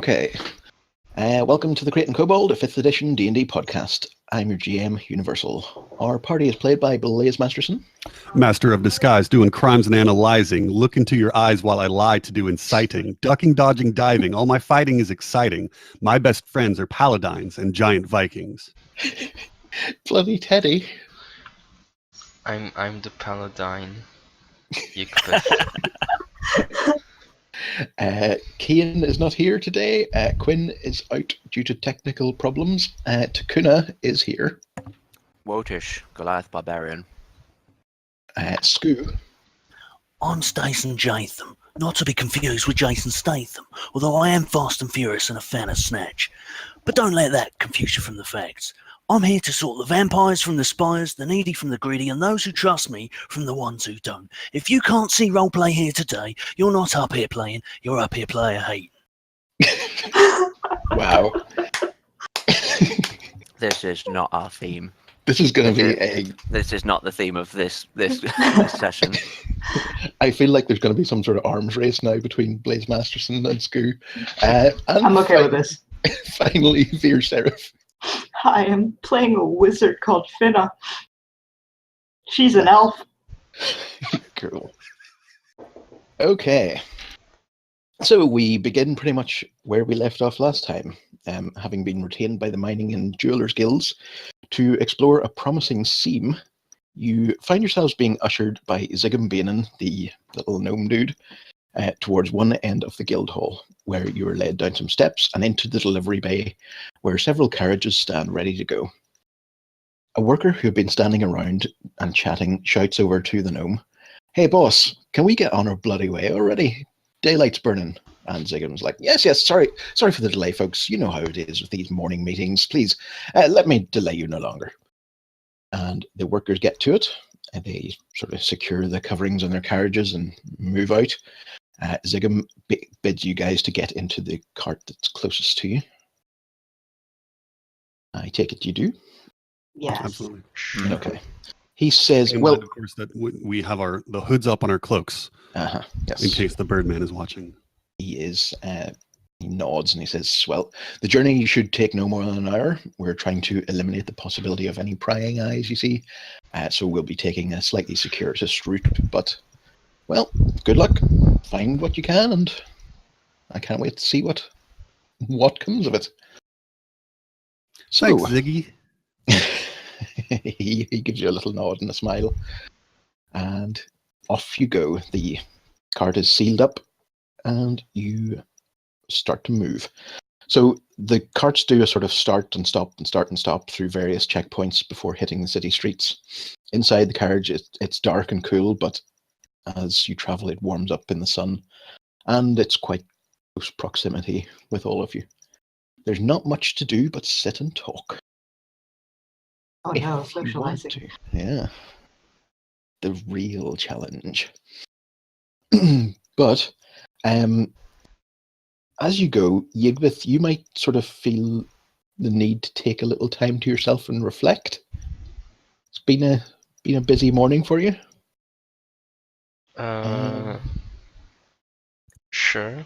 Okay. Welcome to the Krait Kobold, a 5th edition D&D podcast. I'm your GM, Universal. Our party is played by Blaze Masterson. Master of disguise, doing crimes and analyzing. Look into your eyes while I lie to do inciting. Ducking, dodging, diving. All my fighting is exciting. My best friends are paladins and giant Vikings. Bloody Teddy. I'm the paladin. Yigpeth. Cian is not here today. Quinn is out due to technical problems. Takuna is here. Wotish, Goliath Barbarian. Scoo. I'm Stason Jatham, not to be confused with Jason Statham, although I am fast and furious and a fan of Snatch. But don't let that confuse you from the facts. I'm here to sort the vampires from the spires, the needy from the greedy, and those who trust me from the ones who don't. If you can't see roleplay here today, you're not up here playing, you're up here player hating. Wow. This is not our theme. This is going to be a... This is not the theme of this session. I feel like there's going to be some sort of arms race now between Blaze Masterson and Scoo. I'm okay with this. Finally, Veer Seraph. I am playing a wizard called Finna. She's an elf. Cool. Okay. So we begin pretty much where we left off last time, having been retained by the mining and jewelers guilds to explore a promising seam. You find yourselves being ushered by Zigam Bainin, the little gnome dude, towards one end of the guild hall, where you are led down some steps and into the delivery bay, where several carriages stand ready to go. A worker who had been standing around and chatting shouts over to the gnome, "Hey boss, can we get on our bloody way already? Daylight's burning." And Zigam's like, yes, sorry for the delay, folks. You know how it is with these morning meetings. Please, let me delay you no longer. And the workers get to it, and they sort of secure the coverings on their carriages and move out. Zigam bids you guys to get into the cart that's closest to you. I take it you do? Yes. Absolutely. Okay. He says, Well, of course, that we have the hoods up on our cloaks, yes. in case the Birdman is watching. He is. He nods and he says, well, the journey should take no more than an hour. We're trying to eliminate the possibility of any prying eyes, you see. So we'll be taking a slightly circuitous route. But, well, good luck. Find what you can, and I can't wait to see what comes of it. So, Thanks, Ziggy. he gives you a little nod and a smile. And off you go. The cart is sealed up, and you start to move. So the carts do a sort of start and stop and start and stop through various checkpoints before hitting the city streets. Inside the carriage, it's dark and cool, but as you travel, it warms up in the sun, and it's quite close proximity with all of you. There's not much to do but sit and talk. Oh no, socializing. Yeah. The real challenge. But as you go, Yigvith, you might sort of feel the need to take a little time to yourself and reflect. It's been a busy morning for you. Sure.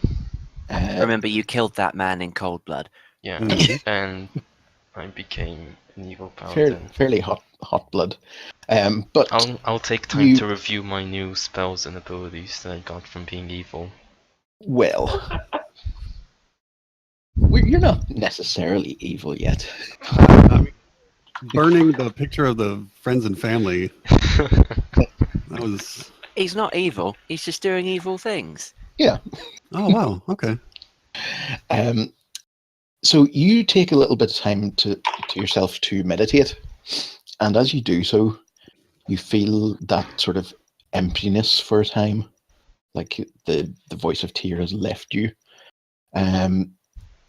Remember, you killed that man in cold blood. Yeah, and I became an evil paladin. Fairly hot blood. But I'll take time to review my new spells and abilities that I got from being evil. Well, you're not necessarily evil yet. Burning the picture of the friends and family. That was... He's not evil. He's just doing evil things. Yeah. Oh, wow. Okay. So you take a little bit of time to yourself to meditate. And as you do so, you feel that sort of emptiness for a time. Like the voice of Tyr has left you. And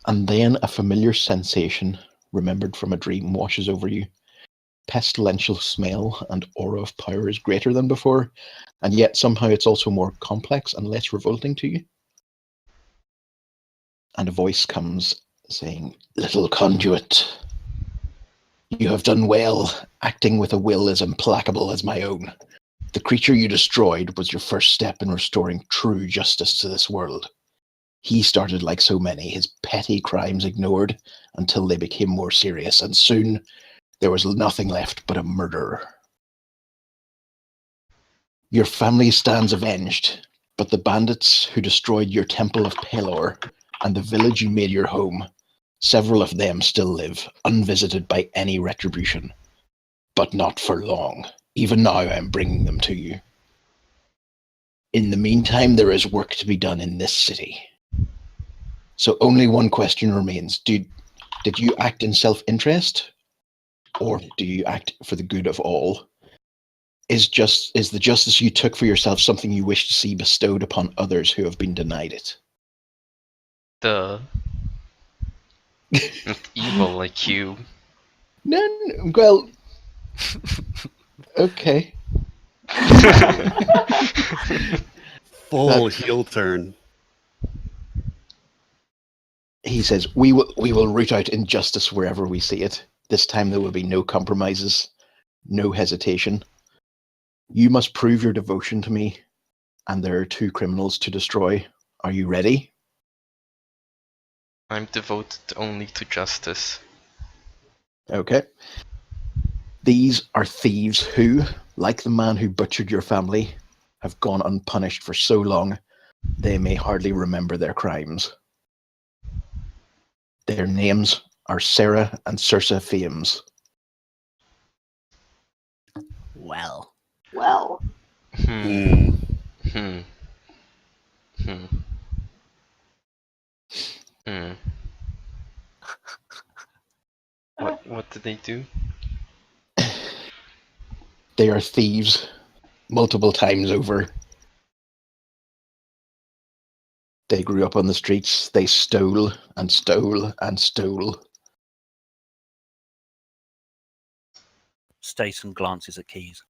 then a familiar sensation, remembered from a dream, washes over you. Pestilential smell and aura of power is greater than before, and yet somehow it's also more complex and less revolting to you. And a voice comes saying, "Little conduit, you have done well, acting with a will as implacable as my own. The creature you destroyed was your first step in restoring true justice to this world. He started like so many, his petty crimes ignored until they became more serious, and soon there was nothing left but a murderer. Your family stands avenged, but the bandits who destroyed your temple of Pelor and the village you made your home, several of them still live, unvisited by any retribution. But not for long. Even now I am bringing them to you. In the meantime, there is work to be done in this city. So only one question remains. Did you act in self-interest? Or do you act for the good of all? Is the justice you took for yourself something you wish to see bestowed upon others who have been denied it? Duh. Not evil like you. No, well, okay. Full heel turn. He says, we will root out injustice wherever we see it. This time there will be no compromises, no hesitation. You must prove your devotion to me, and there are 2 criminals to destroy. Are you ready? I'm devoted only to justice. Okay. These are thieves who, like the man who butchered your family, have gone unpunished for so long they may hardly remember their crimes. Their names are Sarah and Circe Fames. Well, Well, Hmm. Hmm. Hmm. Hmm. What did they do? They are thieves multiple times over. They grew up on the streets. They stole and stole and stole. Stason glances at Keys.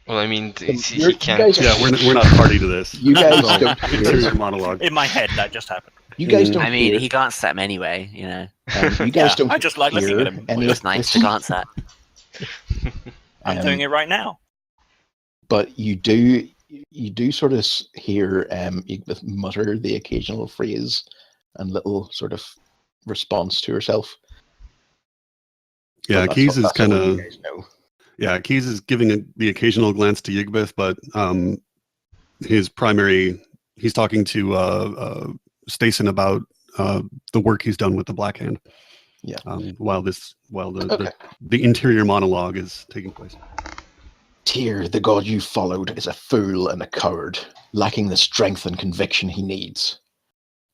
Well, I mean, You he can't. guys Yeah, we're not party to this. You guys So, don't hear interior it. monologue. In my head, that just happened. You guys don't I mean, hear. he glanced at him anyway, you know. You guys Yeah, don't I just like looking hear at him. any It was of nice this, to glance at. I'm doing it right now. but you do sort of hear Yigmith mutter the occasional phrase and little sort of response to herself. Yeah, But Keys is that's kind all you of guys know. Keys is giving the occasional glance to Yigmith, but he's talking to Stason about the work he's done with the Black Hand. Yeah. While Okay. the interior monologue is taking place. Tyr, the god you followed, is a fool and a coward, lacking the strength and conviction he needs.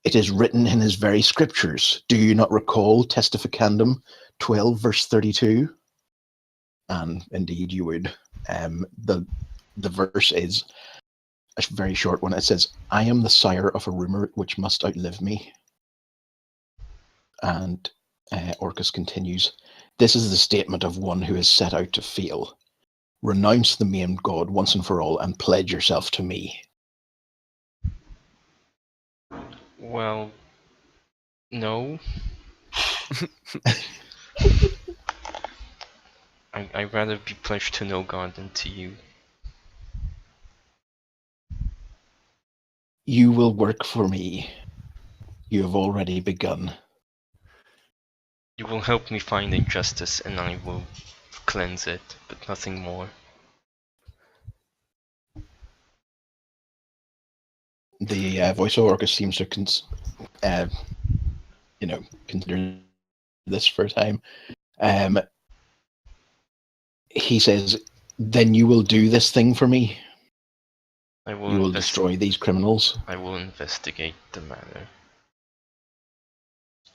It is written in his very scriptures. Do you not recall Testificandum 12, verse 32? And indeed you would. The verse is a very short one. It says, I am the sire of a rumour which must outlive me. And Orcus continues, this is the statement of one who is set out to fail. Renounce the maimed god once and for all and pledge yourself to me. Well, no. I'd rather be pledged to no god than to you. You will work for me. You have already begun. You will help me find injustice and I will cleanse it, but nothing more. The voice of Orcus seems to consider this for a time. He says, then you will do this thing for me? I You will destroy these criminals? I will investigate the matter.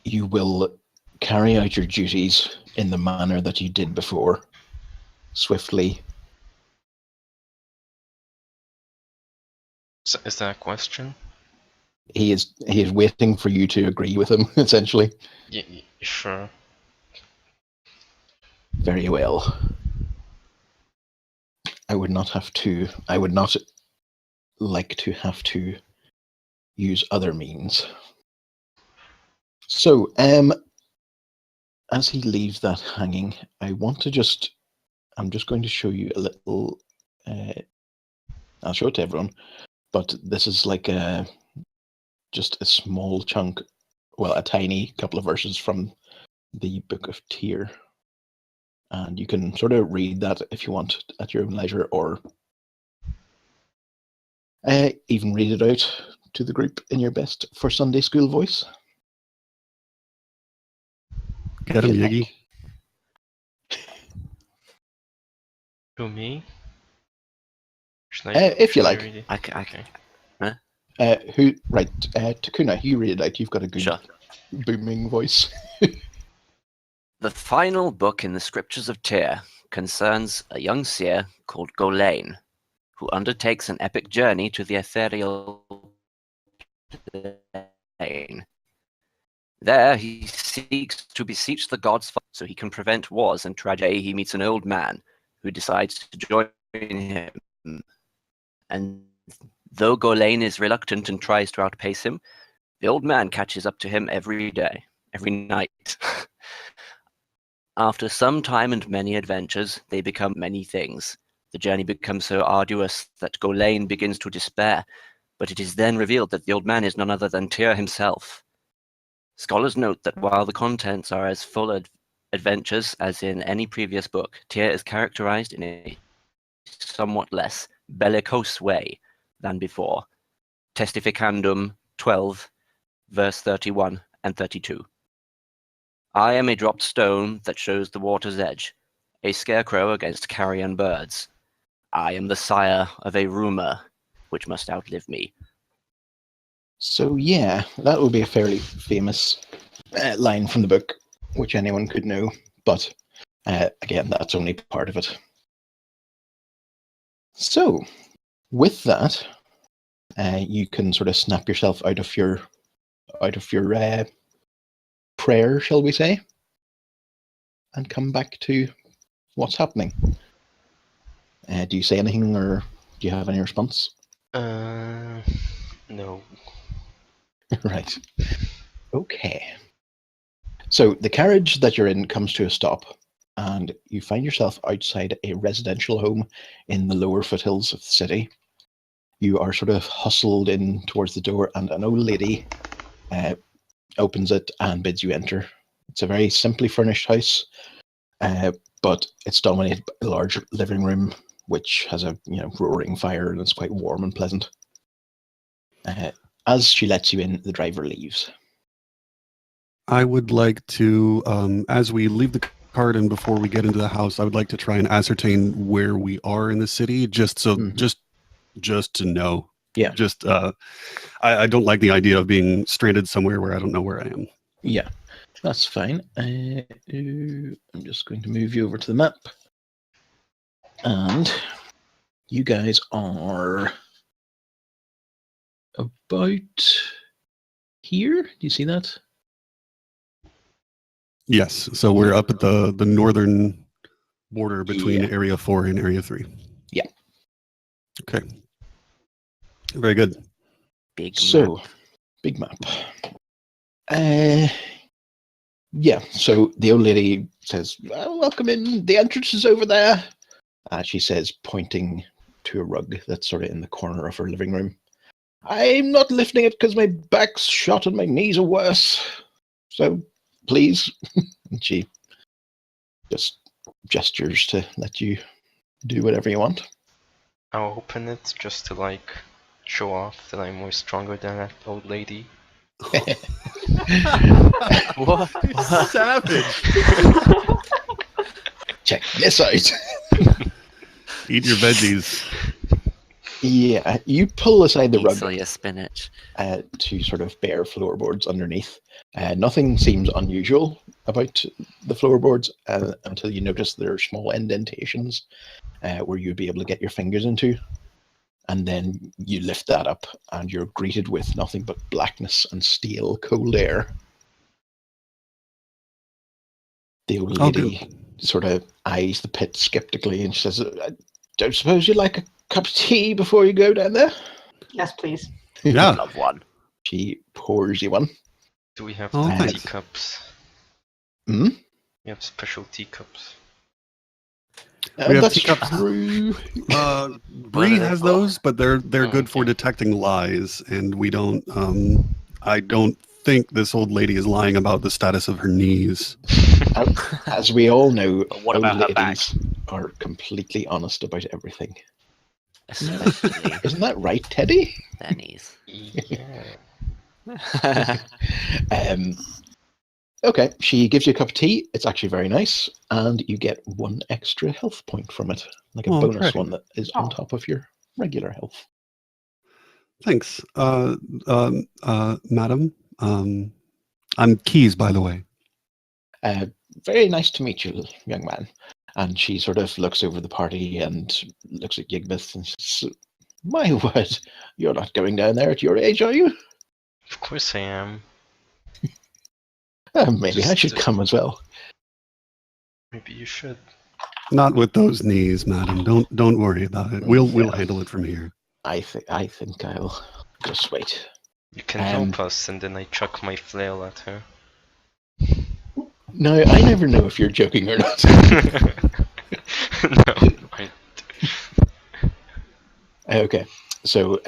You will carry out your duties in the manner that you did before, swiftly. Is that a question? He is waiting for you to agree with him, essentially. Yeah, sure. Very well. I would not like to have to use other means. So, as he leaves that hanging, I'm just going to show you a little, I'll show it to everyone, but this is like just a small chunk, well, a tiny couple of verses from the Book of Tyr. And you can sort of read that if you want at your own leisure, or even read it out to the group in your best for Sunday school voice. Get him, If you'd Yiggy. Who, me? Should If you should I like. read it? Okay. Takuna, you read it out. You've got a good Sure. booming voice. The final book in the scriptures of Tyr concerns a young seer called Golain, who undertakes an epic journey to the ethereal plane. There he seeks to beseech the gods so he can prevent wars and tragedy. He meets an old man who decides to join him. And though Golain is reluctant and tries to outpace him, the old man catches up to him every night. After some time and many adventures, they become many things. The journey becomes so arduous that Golain begins to despair, but it is then revealed that the old man is none other than Tyr himself. Scholars note that while the contents are as full of adventures as in any previous book, Tyr is characterized in a somewhat less bellicose way than before. Testificandum 12, verse 31 and 32. I am a dropped stone that shows the water's edge, a scarecrow against carrion birds. I am the sire of a rumor which must outlive me. So yeah, that would be a fairly famous line from the book, which anyone could know. But again, that's only part of it. So with that, you can sort of snap yourself out of your prayer, shall we say, and come back to what's happening. Do you say anything, or do you have any response? No. Right. Okay. So the carriage that you're in comes to a stop, and you find yourself outside a residential home in the lower foothills of the city. You are sort of hustled in towards the door, and an old lady opens it and bids you enter. It's a very simply furnished house, but it's dominated by a large living room, which has a roaring fire, and it's quite warm and pleasant. As she lets you in, the driver leaves. I would like to, as we leave the cart and before we get into the house, I would like to try and ascertain where we are in the city, just to know. Yeah. I don't like the idea of being stranded somewhere where I don't know where I am. Yeah, that's fine. I'm just going to move you over to the map. And you guys are about here. Do you see that? Yes, so we're up at the northern border between Yeah. Area 4 and Area 3. Yeah. Okay. Very good. Big Big map. Yeah, so the old lady says, welcome in, the entrance is over there. She says, pointing to a rug that's sort of in the corner of her living room. I'm not lifting it because my back's shot and my knees are worse. So, please. And she just gestures to let you do whatever you want. I'll open it just to show off that I'm more stronger than that old lady. What? Savage. Check this out. Eat your veggies. Yeah, you pull aside the rug Eat all your spinach. to sort of bare floorboards underneath. Nothing seems unusual about the floorboards until you notice there are small indentations where you'd be able to get your fingers into. And then you lift that up and you're greeted with nothing but blackness and stale cold air. The old lady sort of eyes the pit skeptically and she says, I don't suppose you'd like a cup of tea before you go down there? Yes, please. Yeah. Love one. She pours you one. Do we have Oh, the thanks. teacups? Hmm? We have special teacups. We have That's teacups. true. Bree has those, but they're Oh, good for okay. detecting lies, and we don't I don't think this old lady is lying about the status of her knees. As we all know, But what old about her back? ladies are completely honest about everything. Especially Isn't that right, Teddy? their knees. Yeah. Okay, she gives you a cup of tea. It's actually very nice, and you get 1 extra health point from it, like a bonus great. one that is on top of your regular health. Thanks, madam. I'm Keys, by the way. Very nice to meet you, young man. And she sort of looks over the party and looks at Yigbeth and says, my word, you're not going down there at your age, are you? Of course I am. Maybe I should come as well. Maybe you should. Not with those knees, madam. Don't worry about it. We'll handle it from here. I think I'll just wait. You can help us, and then I chuck my flail at her. No, I never know if you're joking or not. No, Okay, so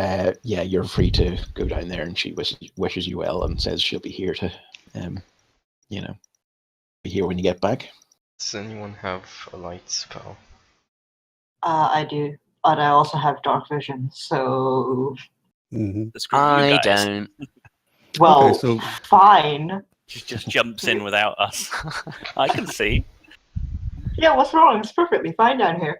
yeah, you're free to go down there, and she wishes you well and says she'll be here to, be here when you get back. Does anyone have a light spell? I do, but I also have dark vision. So, Mm-hmm. Screw you I guys. don't. well, Okay, so fine. She just jumps in without us. I can see. Yeah, what's wrong? It's perfectly fine down here.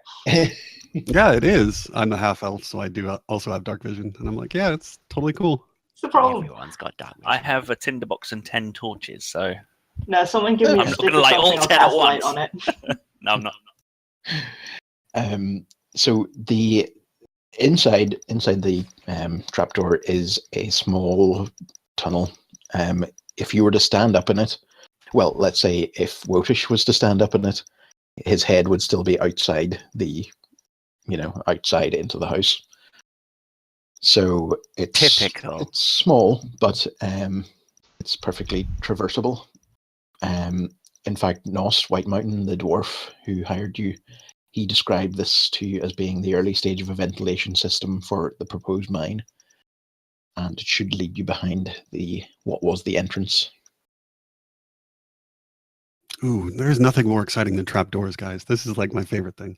yeah, it is. I'm a half elf, so I do also have dark vision, and I'm like, yeah, it's totally cool. What's the problem? Everyone's got dark vision. I have a tinderbox and 10 torches, so No, someone give me I'm a not stick gonna or light something. all I'll 10 at cast light once. on it. no, I'm not. So the inside the trapdoor is a small tunnel. If you were to stand up in it, well, let's say if Wotish was to stand up in it, his head would still be outside outside into the house. So it's Typical. It's small, but it's perfectly traversable. In fact, Nos White Mountain, the dwarf who hired you, he described this to you as being the early stage of a ventilation system for the proposed mine, and it should lead you behind what was the entrance. Ooh, there's nothing more exciting than trapdoors, guys. This is like my favorite thing.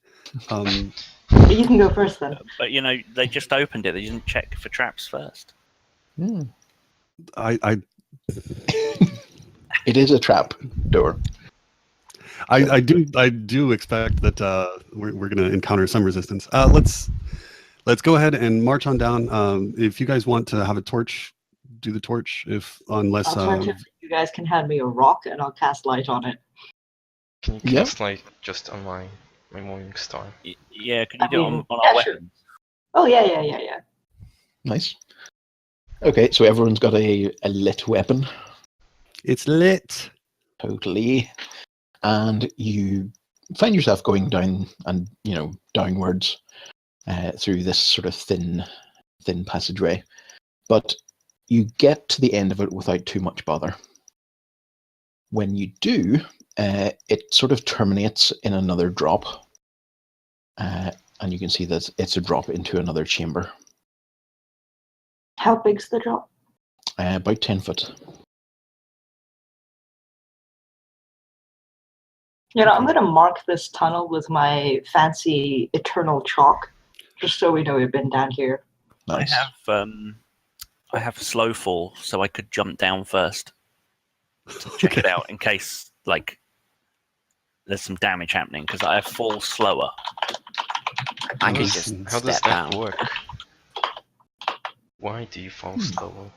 You can go first then. But they just opened it. They didn't check for traps first. I It is a trap door. I do expect that we're going to encounter some resistance. Let's go ahead and march on down. If you guys want to have a torch, do the torch. Unless Alternatively, you guys can hand me a rock and I'll cast light on it. Can you Yeah. cast light just on my morning star? Yeah, can you do it on our yeah, sure. weapons? Oh yeah. Nice. Okay, so everyone's got a lit weapon. it's lit. Totally. And you find yourself going down and downwards through this sort of thin passageway, but you get to the end of it without too much bother. When you do, it sort of terminates in another drop, and you can see that it's a drop into another chamber. How big's the drop? About 10 foot. I'm going to mark this tunnel with my fancy eternal chalk, just so we know we've been down here. Nice. I have slow fall, so I could jump down first to check it out in case there's some damage happening, because I fall slower. I could Nice. just How does step that down work? Why do you fall slower?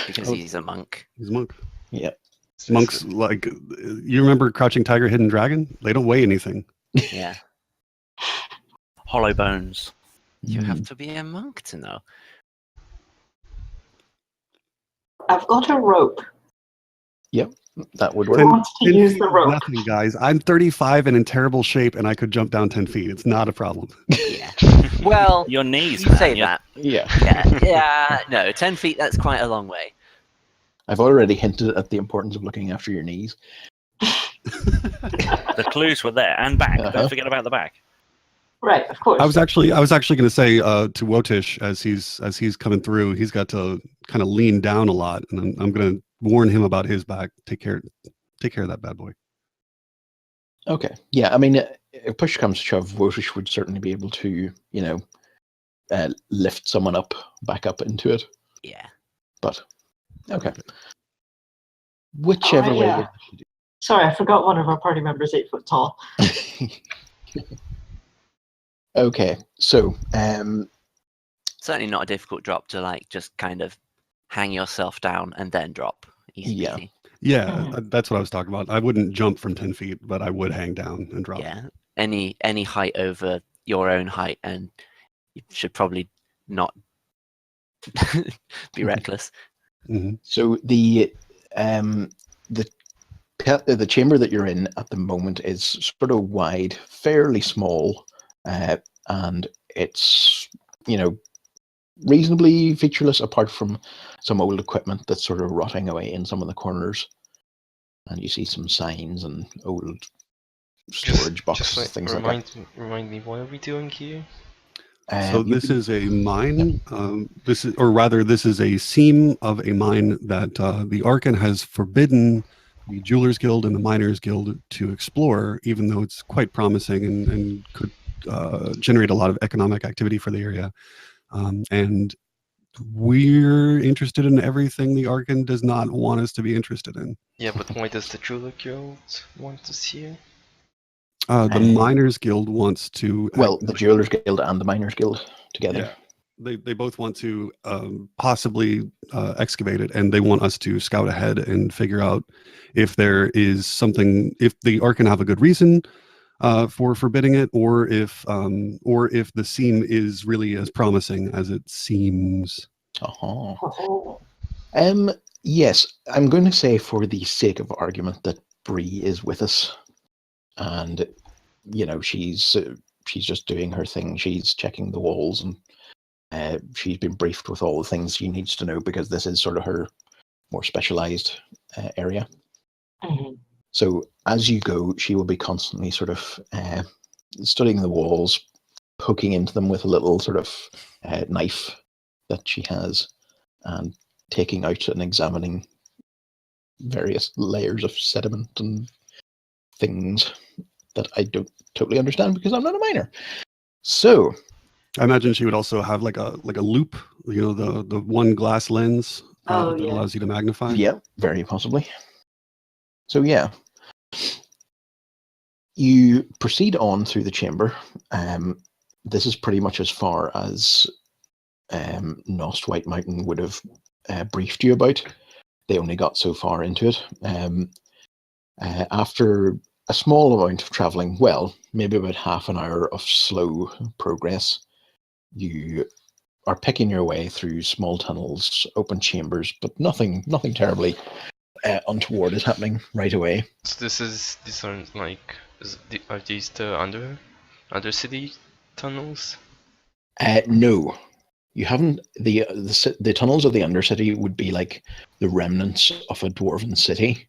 because he's a monk. He's a monk. Yeah. Monks, like, you remember Crouching Tiger, Hidden Dragon? They don't weigh anything. Yeah. Hollow bones. You have to be a monk to know. I've got a rope. That would Who work. wants to 10 use feet the is rope? Nothing, guys. I'm 35 and in terrible shape, and I could jump down 10 feet. It's not a problem. Yeah. Well, Your knees, you man. say You're- that. Yeah. Yeah. No, 10 feet, that's quite a long way. I've already hinted at the importance of looking after your knees. The clues were there, and back. Uh-huh. Don't forget about the back. Right, of course. I was actually going to say to Wotish as he's coming through, he's got to kind of lean down a lot, and I'm going to warn him about his back. Take care of that bad boy. Okay. Yeah, I mean, if push comes to shove, Wotish would certainly be able to, lift someone back up into it. Yeah. But okay. Whichever Oh, way yeah. you wish to do. Sorry, I forgot one of our party members 8 foot tall. Okay, so Certainly not a difficult drop to like just kind of hang yourself down and then drop. Easy Yeah. peasy. Yeah, that's what I was talking about. I wouldn't jump from 10 feet, but I would hang down and drop. Yeah. Any height over your own height, and you should probably not be reckless. Mm-hmm. so the chamber that you're in at the moment is sort of wide, fairly small, and it's reasonably featureless apart from some old equipment that's sort of rotting away in some of the corners, and you see some signs and old storage boxes, things like that. Remind me, what are we doing here? So this is a mine. This is a seam of a mine that the Archon has forbidden the Jewelers Guild and the Miners Guild to explore, even though it's quite promising and could generate a lot of economic activity for the area. And we're interested in everything the Archon does not want us to be interested in. Yeah, but why does the Jeweler Guild want us here? The Miners Guild wants to... Well, the Jewelers Guild and the Miners Guild together. Yeah. They both want to possibly excavate it, and they want us to scout ahead and figure out if there is something, if the Archon have a good reason for forbidding it, or if the seam is really as promising as it seems. Yes, I'm going to say for the sake of argument that Bree is with us, and she's just doing her thing. She's checking the walls, and she's been briefed with all the things she needs to know because this is sort of her more specialized area. Mm-hmm. So as you go, she will be constantly sort of studying the walls, poking into them with a little sort of knife that she has, and taking out and examining various layers of sediment and things that I don't totally understand because I'm not a miner. So I imagine she would also have like a loop, the one glass lens that allows you to magnify. Yeah, very possibly. So yeah, you proceed on through the chamber. This is pretty much as far as Nost White Mountain would have briefed you about. They only got so far into it. After a small amount of traveling, well, maybe about half an hour of slow progress, you are picking your way through small tunnels, open chambers, but nothing terribly untoward is happening right away. So these aren't like, are these the undercity tunnels? No, you haven't. The tunnels of the Undercity would be like the remnants of a dwarven city.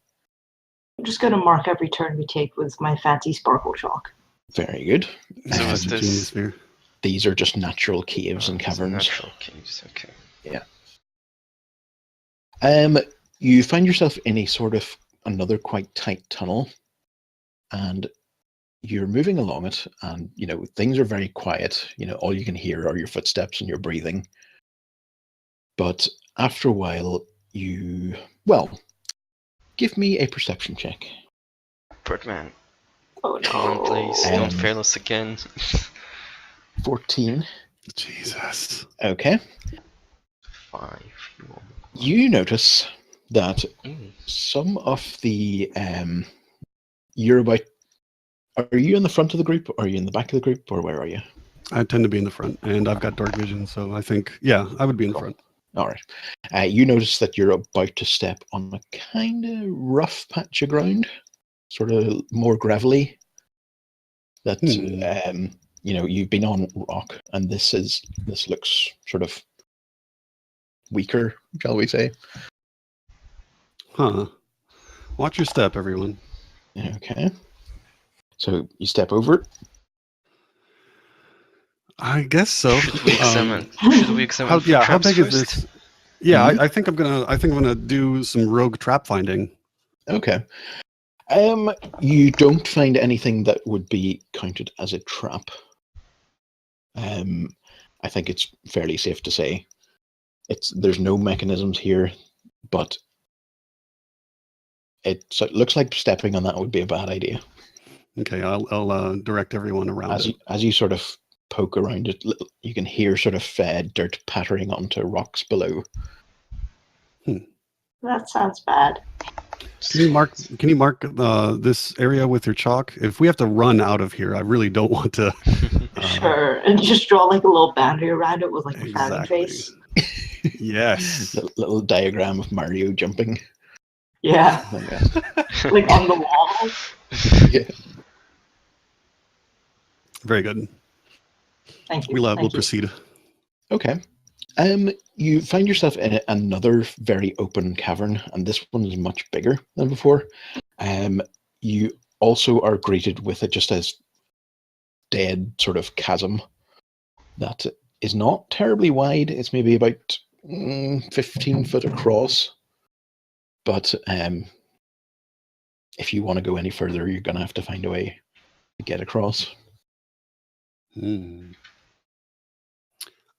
I'm just going to mark every turn we take with my fancy sparkle chalk. Very good. So is this... These are just natural caves and caverns. Natural caves, okay. Yeah. You find yourself in a sort of another quite tight tunnel, and you're moving along it, and things are very quiet. All you can hear are your footsteps and your breathing. But after a while, give me a perception check. Birdman. Oh no! Come on, please, don't fail us again. 14. Jesus. Okay. 5. You notice that some of the you're about. Are you in the front of the group? Or are you in the back of the group? Or where are you? I tend to be in the front, and I've got dark vision, so I think, yeah, I would be in the front. All right. You notice that you're about to step on a kind of rough patch of ground, sort of more gravelly. That you've been on rock, and this looks sort of weaker, shall we say? Huh. Watch your step, everyone. Okay. So you step over it. I guess so. Should we examine? Should we examine for how traps big is first? this? Yeah, I think I'm gonna do some rogue trap finding. Okay. You don't find anything that would be counted as a trap. I think it's fairly safe to say there's no mechanisms here, but it looks like stepping on that would be a bad idea. Okay, I'll direct everyone around it. As you sort of poke around it, you can hear sort of dirt pattering onto rocks below. That sounds bad. Can you mark this area with your chalk? If we have to run out of here, I really don't want to. Sure, and just draw like a little boundary around it with like a frowning Exactly. face. Yes. Little diagram of Mario jumping. Yeah, Like that. like on the wall. Yeah. Very good. Thank you. We'll Thank you. proceed. Okay. You find yourself in another very open cavern, and this one is much bigger than before. You also are greeted with just a dead sort of chasm that is not terribly wide. It's maybe about 15 foot across. But if you want to go any further, you're going to have to find a way to get across.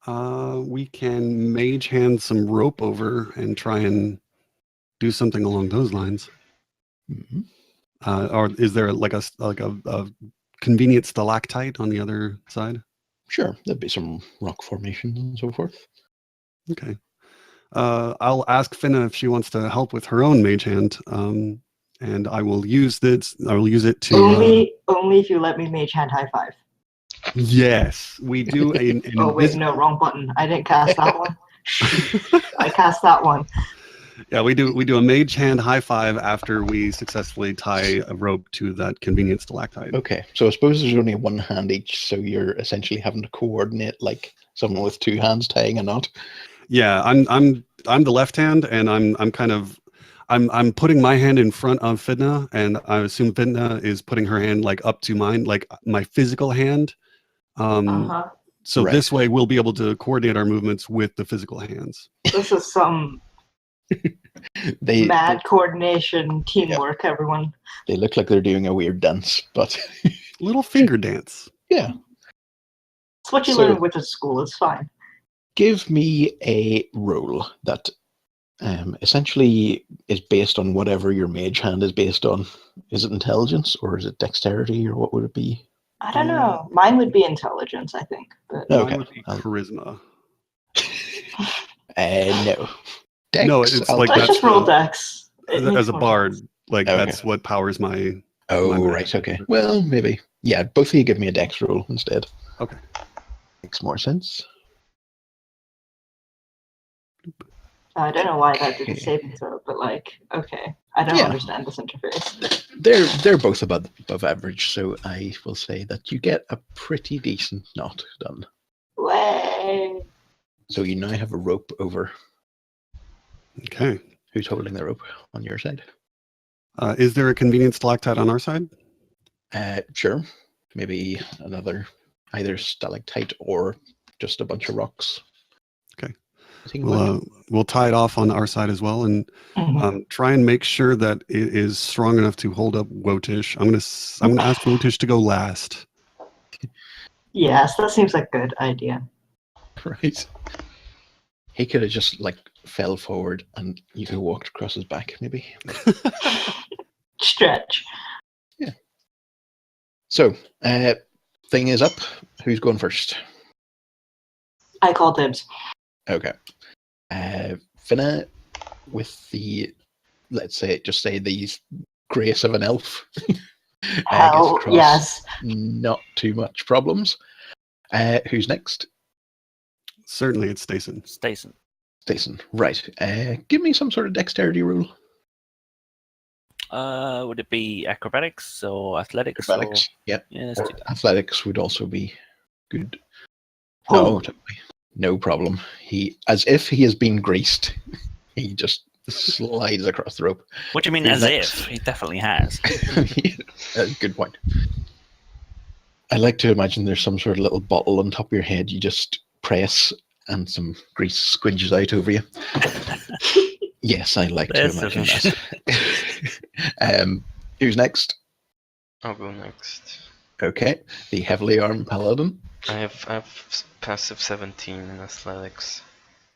We can mage hand some rope over and try and do something along those lines. Mm-hmm. Or is there like a convenient stalactite on the other side? Sure, there'd be some rock formations and so forth. Okay. I'll ask Finna if she wants to help with her own mage hand, and I will use this. I will use it to only if you let me mage hand high five. Yes, we do. Oh wait, no, wrong button. I didn't cast that one. I cast that one. Yeah, we do a mage hand high five after we successfully tie a rope to that convenient stalactite. Okay, so I suppose there's only one hand each, so you're essentially having to coordinate like someone with two hands tying a knot. Yeah, I'm the left hand, and I'm putting my hand in front of Fidna, and I assume Fidna is putting her hand like up to mine, like my physical hand. So Right. This way we'll be able to coordinate our movements with the physical hands. This is some mad coordination, teamwork, everyone. They look like they're doing a weird dance, but Little finger dance. yeah. It's what you So- learn with at school. It's fine. Give me a roll that essentially is based on whatever your mage hand is based on. Is it intelligence or is it dexterity or what would it be? I don't know. Mine would be intelligence, I think. But Okay. Mine would be charisma. No. Dex, No, it's I'll like take- let's just roll dex. It makes As a more bard, sense. like Okay. that's what powers my. Oh, my right, okay. Well, maybe. Yeah, both of you give me a dex roll instead. Okay. Makes more sense. I don't know why that did a Okay. saving throw, but like, okay. I don't Yeah. understand this interface. They're both above average, so I will say that you get a pretty decent knot done. Way. So you now have a rope over. Okay. Who's holding the rope on your side? Is there a convenient stalactite on our side? Sure. Maybe another either stalactite or just a bunch of rocks. Okay. I think about it. We'll tie it off on our side as well, and try and make sure that it is strong enough to hold up Wotish. I'm gonna ask Wotish to go last. Yes, that seems like a good idea. Right. He could have just like fell forward and you could have walked across his back, maybe. Stretch. So, thing is up. Who's going first? I call dibs. Okay. Finna, with the, let's say, the grace of an elf. Gets Hell, across. yes. Not too much problems. Who's next? Certainly, it's Stason. Stason. Jason. Right. Give me some sort of dexterity rule. Would it be acrobatics or athletics? Athletics. Yep. Or... Yeah, let's do that. Athletics would also be good. Oh. No problem. He, as if he has been greased, he just slides across the rope. What do you mean, Who's as next? if? He definitely has. Good point. I like to imagine there's some sort of little bottle on top of your head. You just press and some grease squidges out over you. Yes, I like There's to imagine sufficient. that. Who's next? I'll go next. Okay, the heavily armed paladin. I have passive 17 in athletics.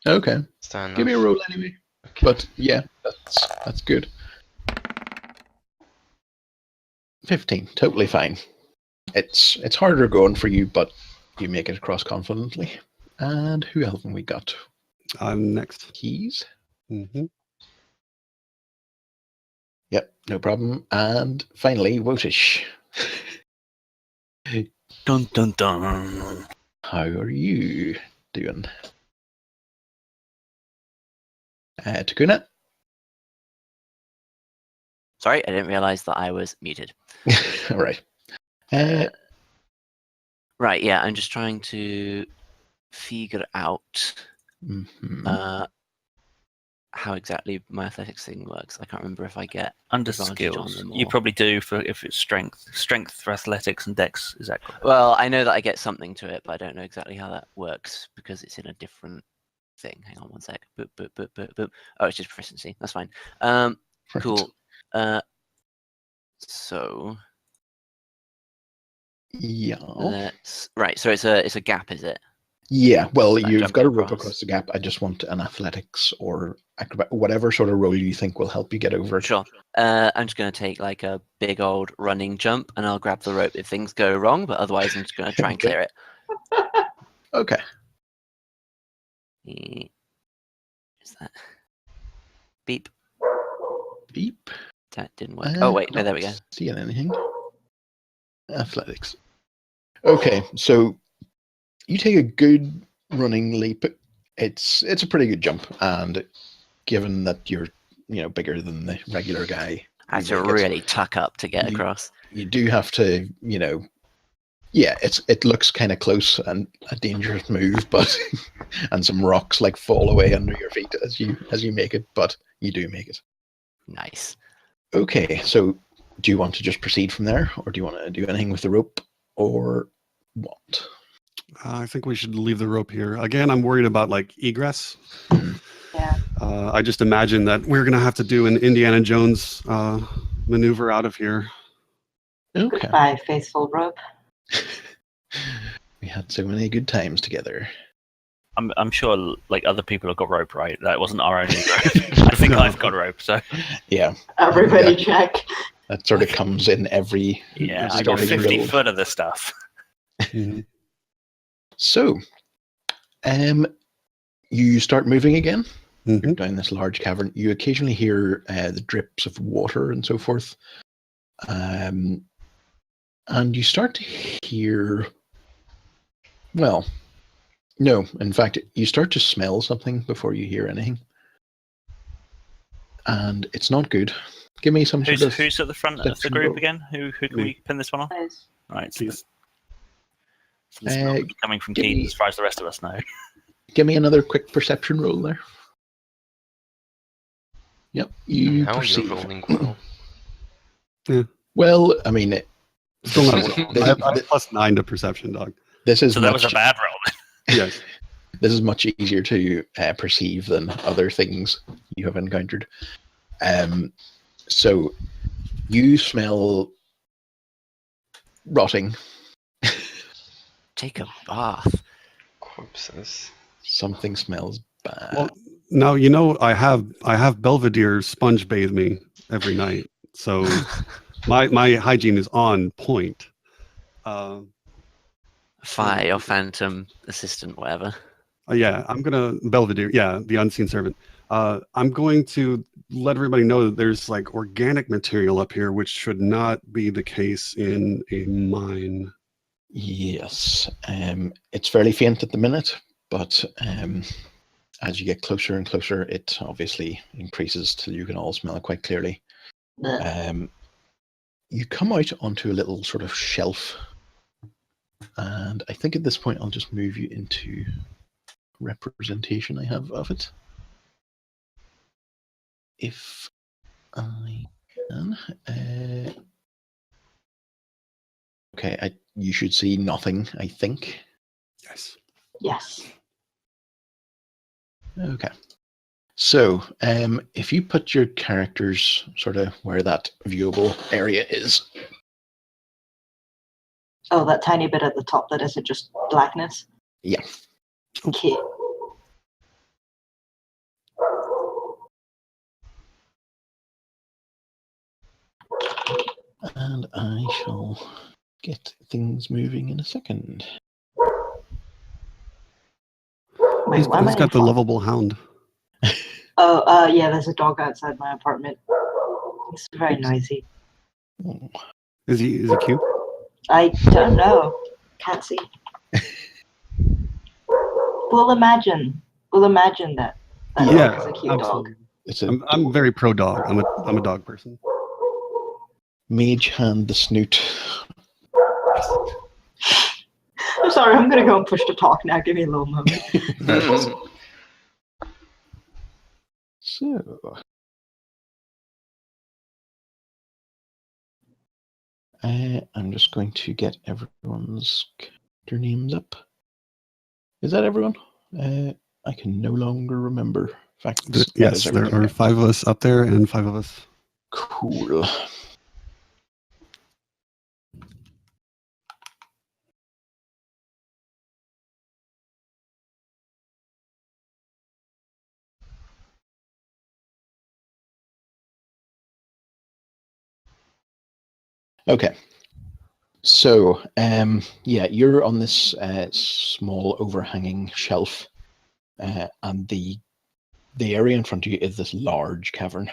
Okay, Stand give me a roll anyway. Okay. But yeah, that's good. 15, totally fine. It's harder going for you, but you make it across confidently. And who else have we got? I'm next. Keys. Mm-hmm. Yep, no problem. And finally, Wotish. Dun dun dun. How are you doing? Takuna? Sorry, I didn't realize that I was muted. All right. Right, yeah, I'm just trying to figure out Mhm. how exactly my athletics thing works. I can't remember if I get Under advantage on skills, them you or- probably do for if it's strength for athletics and dex. Is that correct? Well, I know that I get something to it, but I don't know exactly how that works because it's in a different thing. Hang on one sec. Boop, boop, boop, boop, boop. Oh, it's just proficiency. That's fine. Right. Cool. So Yeah. let's right. So it's a gap, is it? Yeah, well, That you've jump got a rope across. across the gap. I just want an athletics or whatever sort of roll you think will help you get over it. Sure. I'm just gonna take like a big old running jump, and I'll grab the rope if things go wrong. But otherwise, I'm just gonna try and Okay. clear it. Okay. Is that beep? Beep. That didn't work. Oh wait, no, Not there we go. seeing anything. Athletics. Okay, so you take a good running leap. It's a pretty good jump, and given that you're bigger than the regular guy, I had you to make it. really tuck up to get You- across. You do have to, yeah, it looks kind of close and a dangerous move, but and some rocks like fall away under your feet as you make it, but you do make it. Nice. Okay, so do you want to just proceed from there, or do you want to do anything with the rope, or what? I think we should leave the rope here. Again, I'm worried about like egress. Yeah. I just imagine that we're gonna have to do an Indiana Jones maneuver out of here. Okay. Goodbye, faithful rope. We had so many good times together. I'm sure like other people have got rope, right? That wasn't our only rope. I think No. I've got rope, so Yeah, Everybody Yeah. check. that sort of comes in every yeah, That's I got starting 50 roll. foot of the stuff. Mhm. So, you start moving again. You're Mhm. down this large cavern. You occasionally hear the drips of water and so forth. And you start to hear, well, no, in fact, you start to smell something before you hear anything. And it's not good. Give me some sort of... Who's at the front of the perception group roll. again? Who can Me. we pin this one on? Nice. Right. So Keith. the smell is coming from give Keith, me- as far as the rest of us know. Give me another quick perception roll there. Yep, you Now you're perceive. rolling well. Well, I mean, Still not This- well. I have +9 to perception, dog. this is So that was a much, bad roll. Yes. this is much easier to perceive than other things you have encountered. So you smell rotting. Take a bath. Corpses. Something smells bad. Well, now I have Belvedere sponge bathe me every night, so my hygiene is on point. Fire or phantom assistant, whatever. Yeah, I'm gonna Belvedere. Yeah, the unseen servant. I'm going to let everybody know that there's like organic material up here, which should not be the case in a mine. Yes, it's fairly faint at the minute, but as you get closer and closer, it obviously increases till you can all smell it quite clearly. Blech. You come out onto a little sort of shelf, and I think at this point I'll just move you into representation I have of it. If I can. Okay, you should see nothing, I think. Yes. Yes. Okay. So, if you put your characters sort of where that viewable area is. Oh, that tiny bit at the top that isn't just blackness? Yeah. Okay. And I shall get things moving in a second. Wait, Who's why am I got the in- lovable hound? Oh, yeah, there's a dog outside my apartment. It's very noisy. Oh. Is he cute? I don't know. Can't see. We'll imagine that Yeah, dog is a cute absolutely. dog. It's a I'm very pro dog. I'm a dog person. mage hand the snoot. I'm sorry, I'm gonna go and push to talk now. Give me a little moment. So, I'm just going to get everyone's character names up. Is that everyone? I can no longer remember. In fact, that Yes, is there everything. are 5 of us up there and 5 of us. Cool. Okay. So, yeah, you're on this small overhanging shelf, and the area in front of you is this large cavern.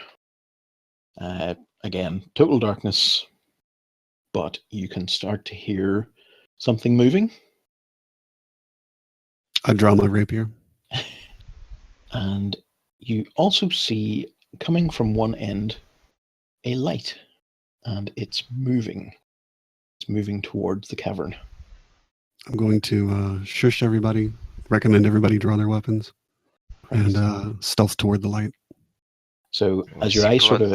Again, total darkness, but you can start to hear something moving, I draw my rapier. and you also see coming from one end a light, and it's moving. It's moving towards the cavern. I'm going to shush everybody, recommend everybody draw their weapons, and stealth toward the light. So as your eyes sort of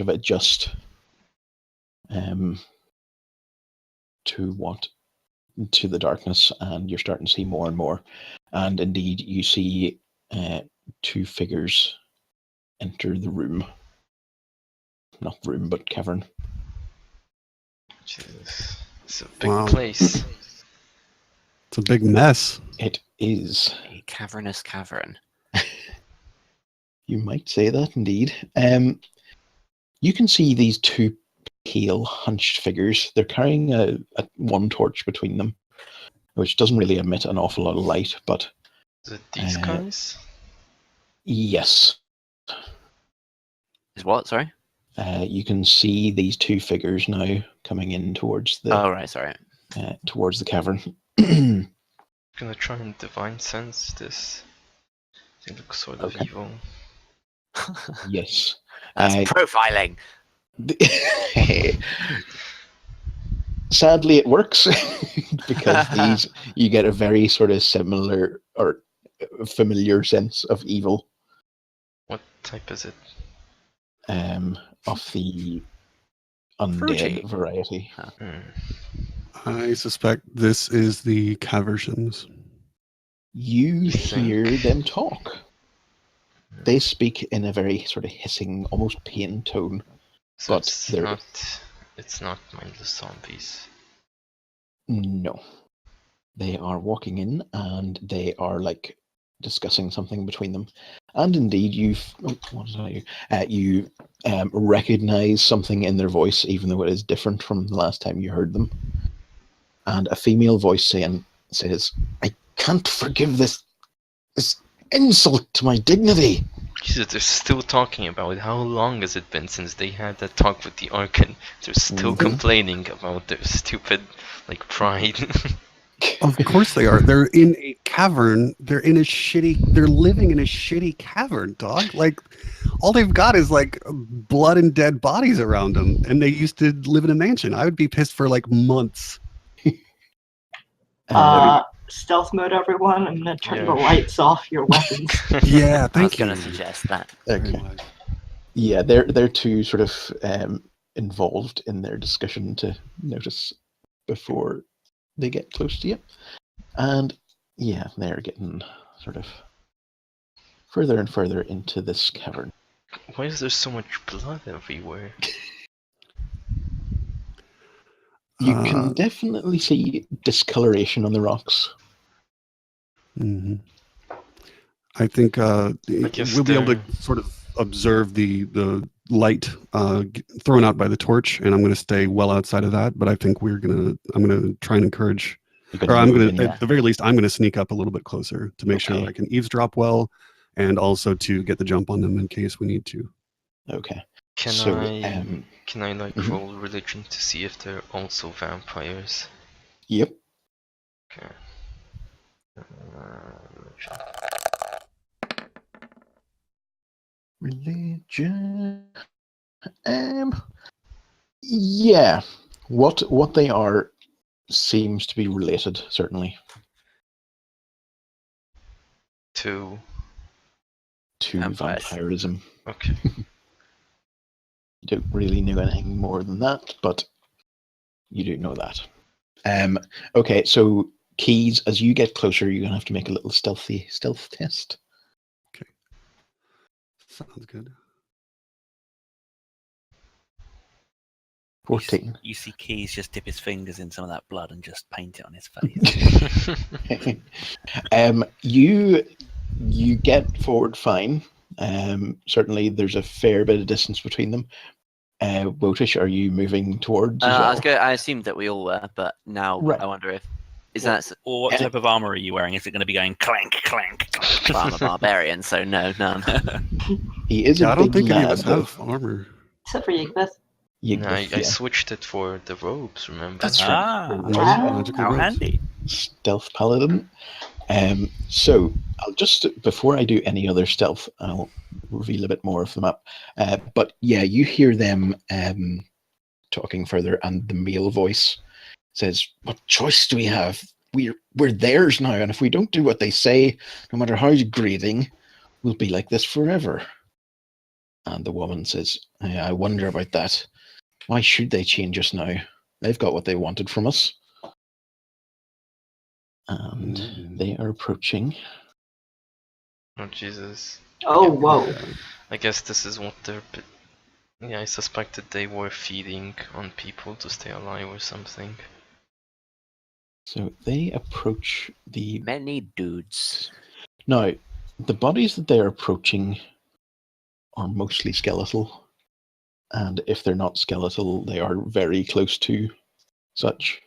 adjust to the darkness, and you're starting to see more and more, and indeed you see 2 figures enter the room. Not room, but cavern. Jesus. It's a big Wow. place. It's a big mess. It is. A cavernous cavern. You might say that, indeed. You can see these 2 pale, hunched figures. They're carrying a one torch between them, which doesn't really emit an awful lot of light, but... Is it these guys? Yes. Is what? Sorry? You can see these 2 figures now coming in towards the Oh, right, sorry. towards the cavern. Gonna try and divine sense this. It looks sort of Okay. evil. Yes. That's profiling. Sadly, it works because you get a very sort of similar or familiar sense of evil. What type is it? Of the undead Fruity. variety. I suspect this is the caverns. You think? hear them talk. They speak in a very sort of hissing, almost pain tone. So But it's not mindless zombies. No. They are walking in and they are like discussing something between them. And indeed, you recognize something in their voice, even though it is different from the last time you heard them. And a female voice says, "I can't forgive this insult to my dignity." Jesus, they're still talking about it. How long has it been since they had that talk with the Archon? They're still complaining about their stupid, pride. Of course they are. They're in a cavern. They're living in a shitty cavern, dog. All they've got is blood and dead bodies around them. And they used to live in a mansion. I would be pissed for months. Stealth mode, everyone. I'm gonna turn the lights off your weapons. Yeah, I was thank you. going to suggest that. Okay. Yeah, they're too sort of involved in their discussion to notice before they get close to you. And yeah, they're getting sort of further and further into this cavern. Why is there so much blood everywhere? You can definitely see discoloration on the rocks. Mm-hmm. I think we'll be able to sort of observe the light thrown out by the torch, and I'm going to stay well outside of that. But I think I'm going to try and encourage, or I'm going to, at the very least, I'm going to sneak up a little bit closer to make sure that I can eavesdrop well, and also to get the jump on them in case we need to. Okay. Can I like roll religion to see if they're also vampires? Yep. Okay. Religion. Yeah. What they are seems to be related, certainly. To vampirism. Okay. You don't really know anything more than that, but you do know that. Okay, so Keys, as you get closer, you're gonna have to make a little stealth test. Okay. Sounds good. 14. You see Keys just dip his fingers in some of that blood and just paint it on his face. You get forward fine. Certainly there's a fair bit of distance between them. Wotish, are you moving towards as well? I assumed that we all were, but now I wonder if or what type of armor are you wearing? Is it going to be going clank, clank, clank? Well, I'm a barbarian, so no, none. He is I don't think any of us have armor. Except for Yigbeth. I switched it for the robes, remember? That's right. How handy. Stealth paladin. So I'll just, before I do any other stealth, I'll reveal a bit more of the map. But yeah, you hear them talking further, and the male voice says, "What choice do we have? We're theirs now, and if we don't do what they say, no matter how degrading, we'll be like this forever." And the woman says, "I wonder about that. Why should they change us now? They've got what they wanted from us." And they are approaching. Oh, Jesus. Oh, whoa. I guess this is what they're... Yeah, I suspected they were feeding on people to stay alive or something. So they approach the... Many dudes. Now, the bodies that they're approaching are mostly skeletal. And if they're not skeletal, they are very close to such.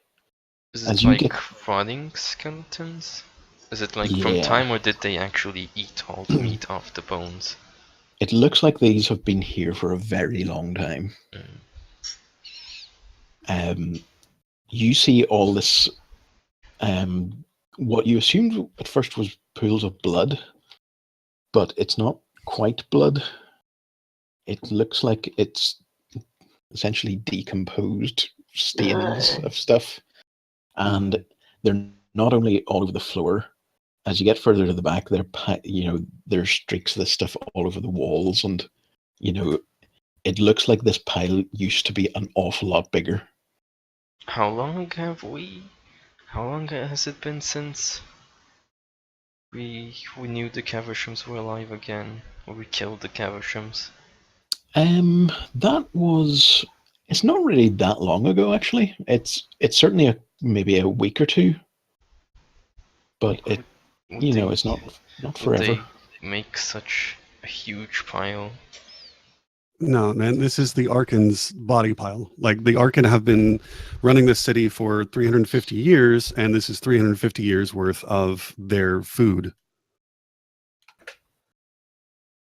Is it like rotting skeletons? Is it like from time, or did they actually eat all the meat off the bones? It looks like these have been here for a very long time. You see all this, what you assumed at first was pools of blood, but it's not quite blood. It looks like it's essentially decomposed stains of stuff. And they're not only all over the floor. As you get further to the back, there's streaks of this stuff all over the walls, and it looks like this pile used to be an awful lot bigger. How long has it been since we knew the Cavershams were alive again, or we killed the Cavershams? It's not really that long ago, actually. It's certainly maybe a week or two, but it's not forever. Would they make such a huge pile? No, man, this is the Arkan's body pile. Like, the Arkan have been running this city for 350 years, and this is 350 years worth of their food.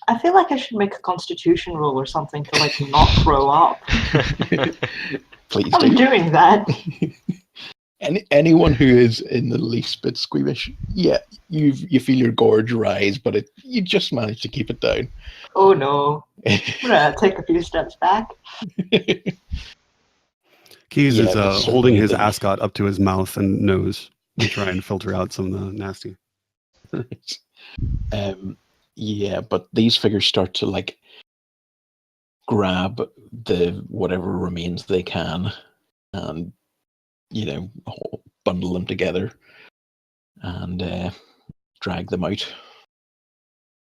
I feel like I should make a constitution rule or something to not throw up. Please I'm doing that. Anyone who is in the least bit squeamish, you feel your gorge rise, but you just manage to keep it down. Oh no. I'm gonna take a few steps back. Keys is holding his ascot up to his mouth and nose to try and filter out some of the nasty. But these figures start to grab the whatever remains they can and bundle them together and drag them out.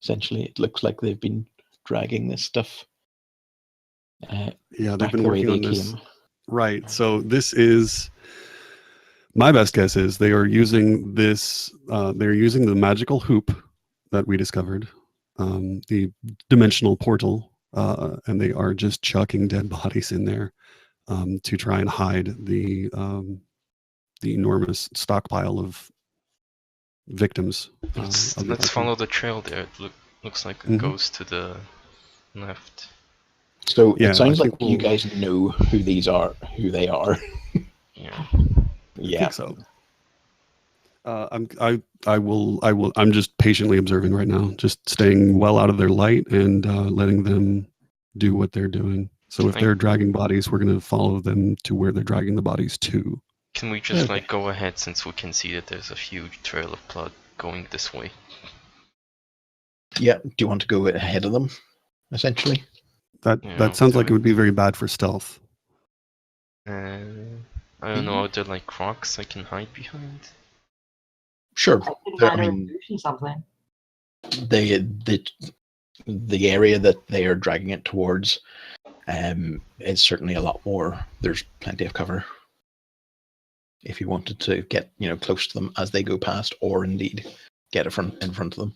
Essentially, it looks like they've been dragging this stuff. Yeah, they've back been the way working they on this. came. Right. So this is my best guess is they are using this. They're using the magical hoop that we discovered, the dimensional portal, and they are just chucking dead bodies in there to try and hide the enormous stockpile of victims. Let's follow the trail there. It looks like it goes to the left. So Yeah, it sounds I like think you guys know who they are. Yeah. Yeah. I think so. I'm just patiently observing right now, just staying well out of their light and letting them do what they're doing. So if they're dragging bodies, we're going to follow them to where they're dragging the bodies to. Can we just go ahead since we can see that there's a huge trail of blood going this way? Yeah. Do you want to go ahead of them, essentially? That sounds like it would be very bad for stealth. I don't know. Are there like rocks I can hide behind? Sure. Something. The area that they are dragging it towards is certainly a lot more. There's plenty of cover if you wanted to get close to them as they go past, or indeed get in front of them.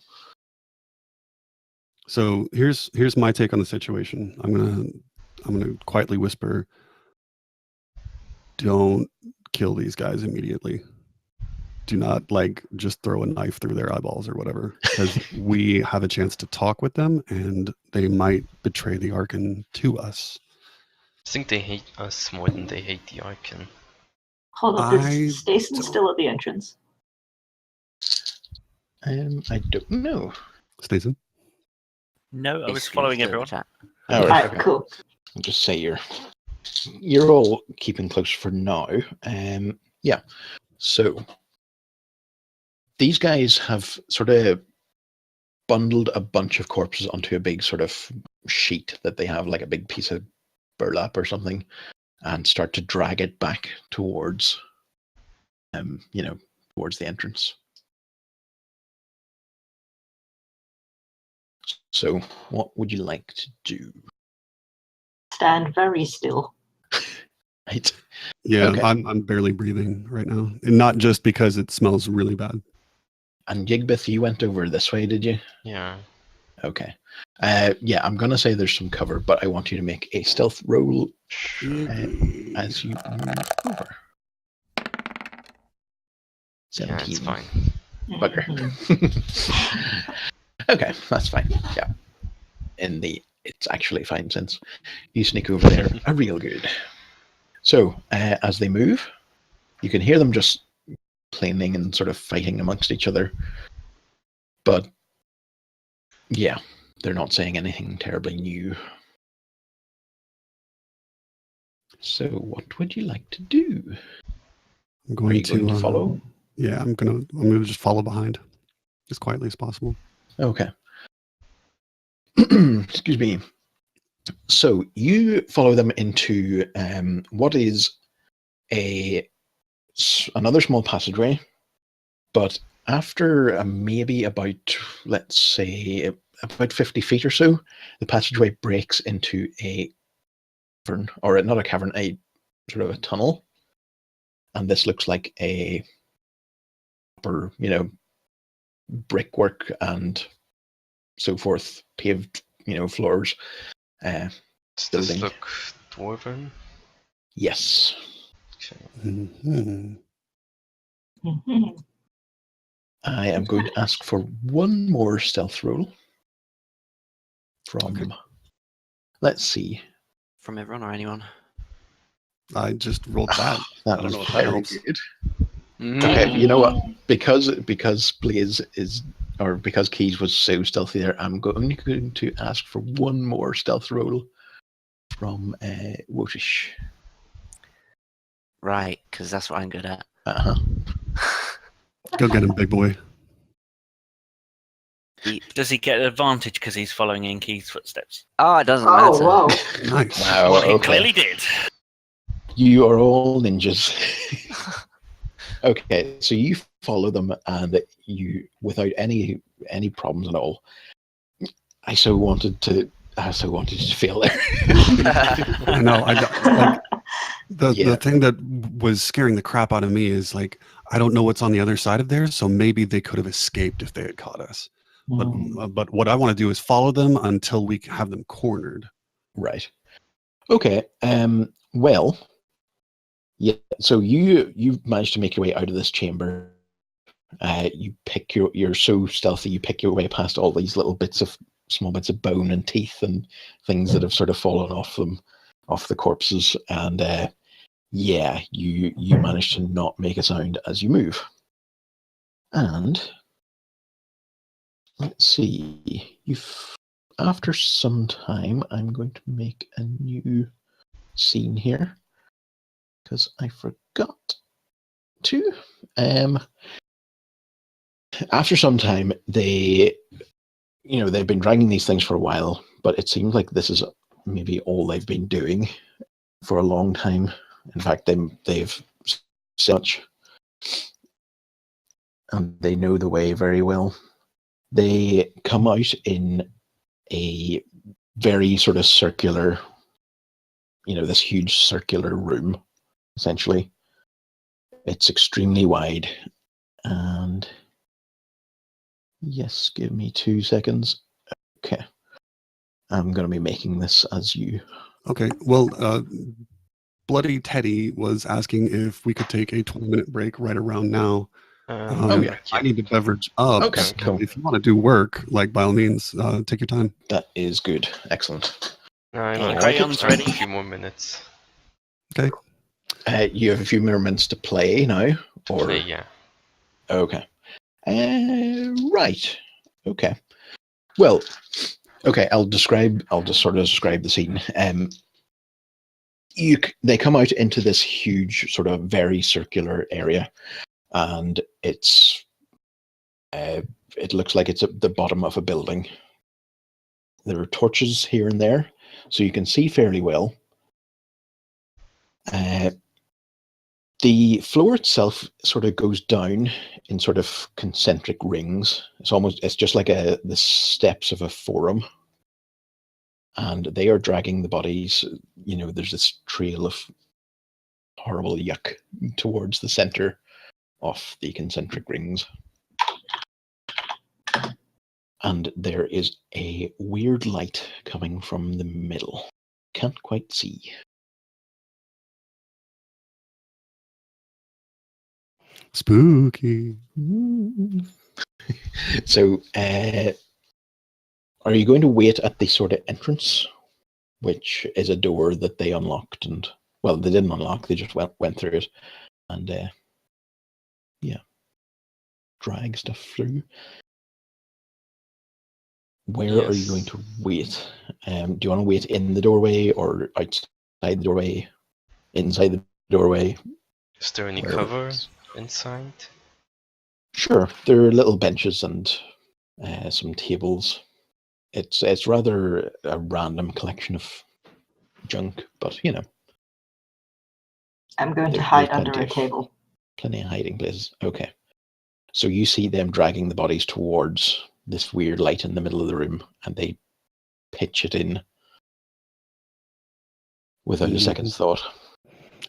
So here's my take on the situation. I'm gonna quietly whisper, don't kill these guys immediately. Do not just throw a knife through their eyeballs or whatever, because we have a chance to talk with them and they might betray the Archon to us. I think they hate us more than they hate the Archon. Hold up, is Stason still at the entrance? I don't know. Stason? No, I was following everyone. All right, cool. I'll just say you're all keeping close for now. Yeah. So these guys have sort of bundled a bunch of corpses onto a big sort of sheet that they have, like a big piece of burlap or something, and start to drag it back towards, towards the entrance. So, what would you like to do? Stand very still. Right. Yeah, Okay. I'm barely breathing right now, and not just because it smells really bad. And Yigbeth, you went over this way, did you? Yeah. Okay. Yeah, I'm gonna say there's some cover, but I want you to make a stealth roll as you move over. 17. Yeah, it's fine. Bugger. Okay, that's fine. Yeah. It's actually fine since you sneak over there real good. So, as they move, you can hear them just claiming and sort of fighting amongst each other. But, yeah, they're not saying anything terribly new. So, what would you like to do? I'm going to follow? Yeah, I'm gonna just follow behind as quietly as possible. Okay. Excuse me. So you follow them into what is another small passageway, but after maybe about, let's say, about 50 feet or so, the passageway breaks into a cavern, or not a cavern, a sort of a tunnel, and this looks like a proper, brickwork and so forth, paved, floors. Does this look dwarven? Yes. Okay. Mm-hmm. I am going to ask for one more stealth roll from, let's see. From everyone or anyone? I just rolled that. That I don't was know if that very helps. good. Okay, you know what? Because Blaze is, or because Keys was so stealthy there, I'm going to ask for one more stealth roll from Wotish. Right, because that's what I'm good at. Uh-huh. Go get him, big boy. Does he get an advantage because he's following in Keith's footsteps? Oh, it doesn't matter. Whoa. Nice. Wow, Well, he okay. clearly did. You are all ninjas. Okay, so you follow them, and you, without any problems at all. I so wanted to fail there. I know. The Yeah. thing that was scaring the crap out of me is like I don't know what's on the other side of there, so maybe they could have escaped if they had caught us. But what I want to do is follow them until we have them cornered. Right. Okay. Well. Yeah. So you've managed to make your way out of this chamber. You pick you're so stealthy. You pick your way past all these little small bits of bone and teeth and things that have sort of fallen off the corpses, and yeah, you manage to not make a sound as you move. And let's see, after some time, I'm going to make a new scene here because I forgot to. After some time, they've been dragging these things for a while, but it seems like this is maybe all they've been doing for a long time. In fact, they've so much, and they know the way very well. They come out in a very sort of circular, this huge circular room, essentially. It's extremely wide, and yes, give me 2 seconds. Okay. I'm going to be making this as you. Okay. Well, Bloody Teddy was asking if we could take a 20-minute break right around now. Yeah. I need to beverage up. Okay, so cool. If you want to do work, like by all means, take your time. That is good. Excellent. I'm crayons ready. A few more minutes. Okay. You have a few more minutes to play now, or Play, yeah. Okay. Right. Okay. Well. Okay. I'll just sort of describe the scene. They come out into this huge, sort of very circular area, and it looks like it's at the bottom of a building. There are torches here and there, so you can see fairly well. The floor itself sort of goes down in sort of concentric rings. It's just like the steps of a forum. And they are dragging the bodies. There's this trail of horrible yuck towards the center of the concentric rings. And there is a weird light coming from the middle. Can't quite see. Spooky. So, are you going to wait at the sort of entrance, which is a door that they unlocked and, well, they didn't unlock, they just went through it and, drag stuff through? Where are you going to wait? Do you want to wait in the doorway or outside the doorway? Inside the doorway? Is there any cover inside? Sure, there are little benches and some tables. It's rather a random collection of junk, but I'm going to hide under a table. Plenty of hiding places. Okay. So you see them dragging the bodies towards this weird light in the middle of the room, and they pitch it in without a second's thought.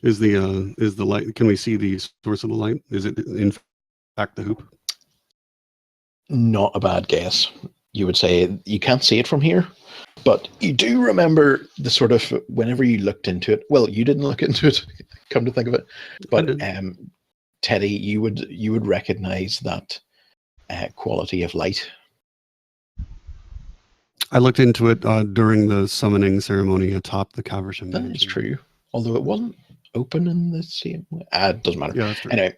Is the light? Can we see the source of the light? Is it in fact the hoop? Not a bad guess. You would say you can't see it from here, but you do remember the sort of whenever you looked into it. Well, you didn't look into it, come to think of it, but Teddy, you would recognize that quality of light. I looked into it during the summoning ceremony atop the Caversham. That is true, although it wasn't open in the same way. It doesn't matter. Yeah, that's true. Anyway.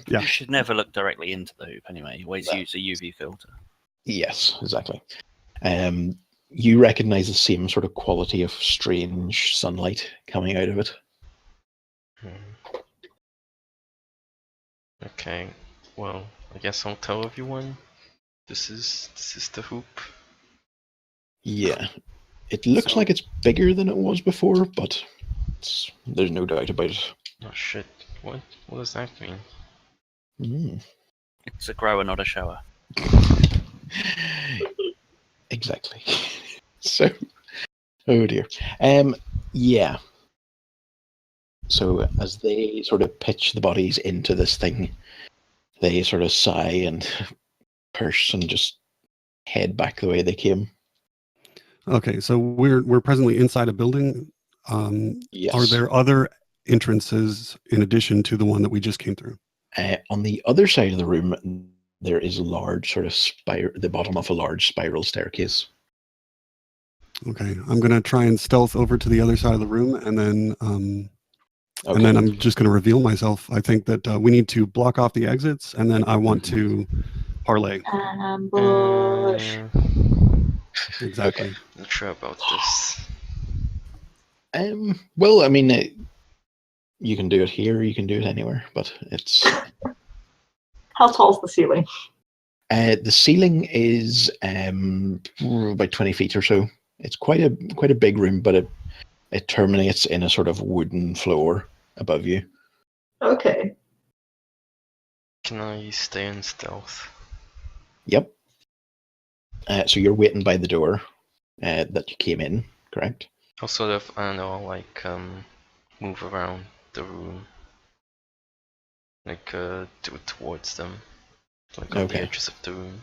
Yeah. You should never look directly into the hoop anyway. Always use a UV filter. Yes, exactly. You recognize the same sort of quality of strange sunlight coming out of it. Okay, well, I guess I'll tell everyone. This is the hoop. Yeah, it looks like it's bigger than it was before, but there's no doubt about it. Oh shit! What does that mean? Mm. It's a grower, not a shower. Exactly. So, oh dear. Yeah. So as they sort of pitch the bodies into this thing, they sort of sigh and curse and just head back the way they came. Okay, so we're presently inside a building. Yes. Are there other entrances in addition to the one that we just came through? On the other side of the room, there is a large sort of the bottom of a large spiral staircase. Okay, I'm gonna try and stealth over to the other side of the room, and then Okay. I'm just gonna reveal myself. I think that we need to block off the exits, and then I want to parlay. Ambush. Exactly. Okay. Not sure about this. Well, I mean, you can do it here, you can do it anywhere, but it's How tall's the ceiling? the ceiling is about 20 feet or so. It's quite a big room, but it terminates in a sort of wooden floor above you. Okay. Can I stay in stealth? Yep. So you're waiting by the door that you came in, correct? I'll sort of, I don't know, like, move around the room. Like, do it towards them. Like on the Okay. edges of the room.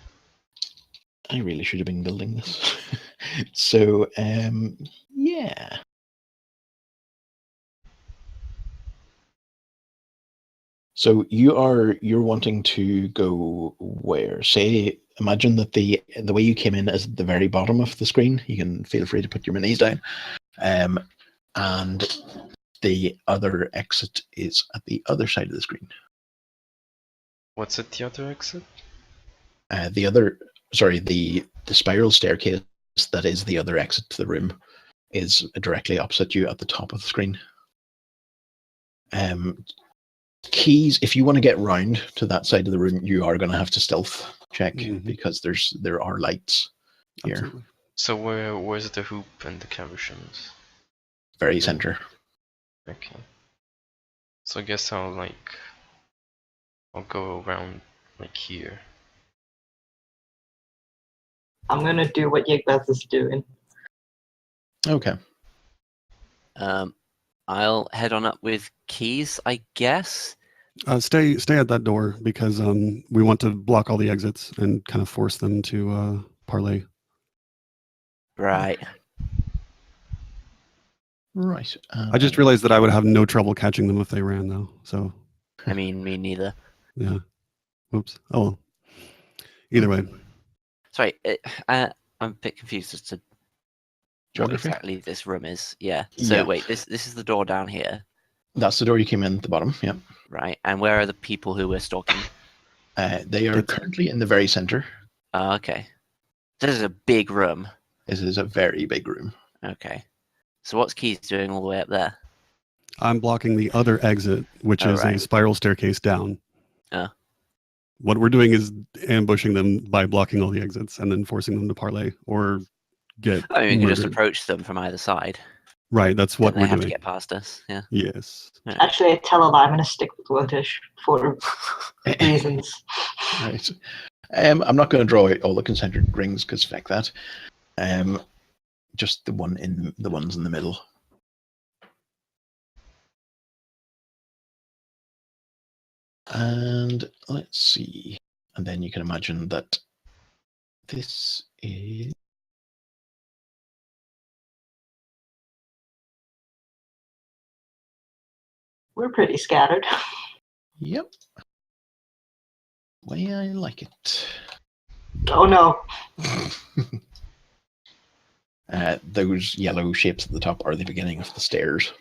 I really should have been building this. So, yeah. So you're wanting to go where? Say, imagine that the way you came in is at the very bottom of the screen. You can feel free to put your minis down. And the other exit is at the other side of the screen. What's at the other exit? The spiral staircase that is the other exit to the room is directly opposite you at the top of the screen. Keys, if you want to get round to that side of the room, you are going to have to stealth check because there are lights here. Absolutely. So where's the hoop and the cabochons? Very center. Okay. So I guess I'll go around like here. I'm gonna do what Yigbeth is doing. Okay. I'll head on up with keys, I guess. Stay at that door because we want to block all the exits and kind of force them to parlay. Right. Right. I just realized that I would have no trouble catching them if they ran, though. So. I mean, me neither. Yeah. Oops. Oh well. Either way. Sorry, I'm a bit confused as to what Geography? exactly this room is. Yeah. So Yeah. wait, this is the door down here, That's the door you came in at the bottom. Yeah. right? And where are the people who we're stalking? They are currently in the very center. Oh, okay. This is a big room. This is a very big room. Okay. So what's Keys doing all the way up there? I'm blocking the other exit, which is a spiral staircase down. Oh. What we're doing is ambushing them by blocking all the exits and then forcing them to parlay or get. I mean, we can just murdered. approach them from either side. Right, that's what Then we're they have doing. to get past us. Yeah. Yes. Actually, I tell a lie, I'm gonna stick with Woodish for reasons. Right. I'm not going to draw out all the concentric rings because feck that. Just the ones in the middle. And let's see. And then you can imagine that this is. We're pretty scattered. Yep. Way I like it. Oh no. Those yellow shapes at the top are the beginning of the stairs,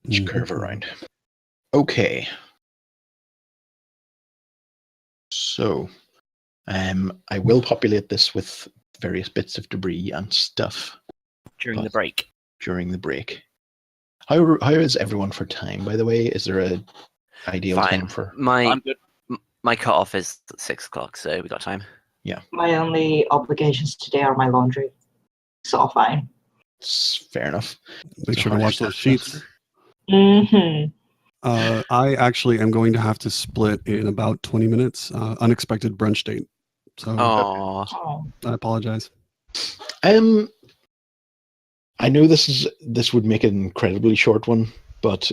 which curve around. Okay. So, I will populate this with various bits of debris and stuff During the break. during the break. How is everyone for time, by the way? Is there a ideal Fine. time for... I'm good. My cutoff is at 6:00, so we got time. My only obligations today are my laundry. It's all fine. It's fair enough. Make sure to wash those sheets. Mm-hmm. I actually am going to have to split in about 20 minutes. Unexpected brunch date. So Oh, Oh, I apologize. I know this would make an incredibly short one, but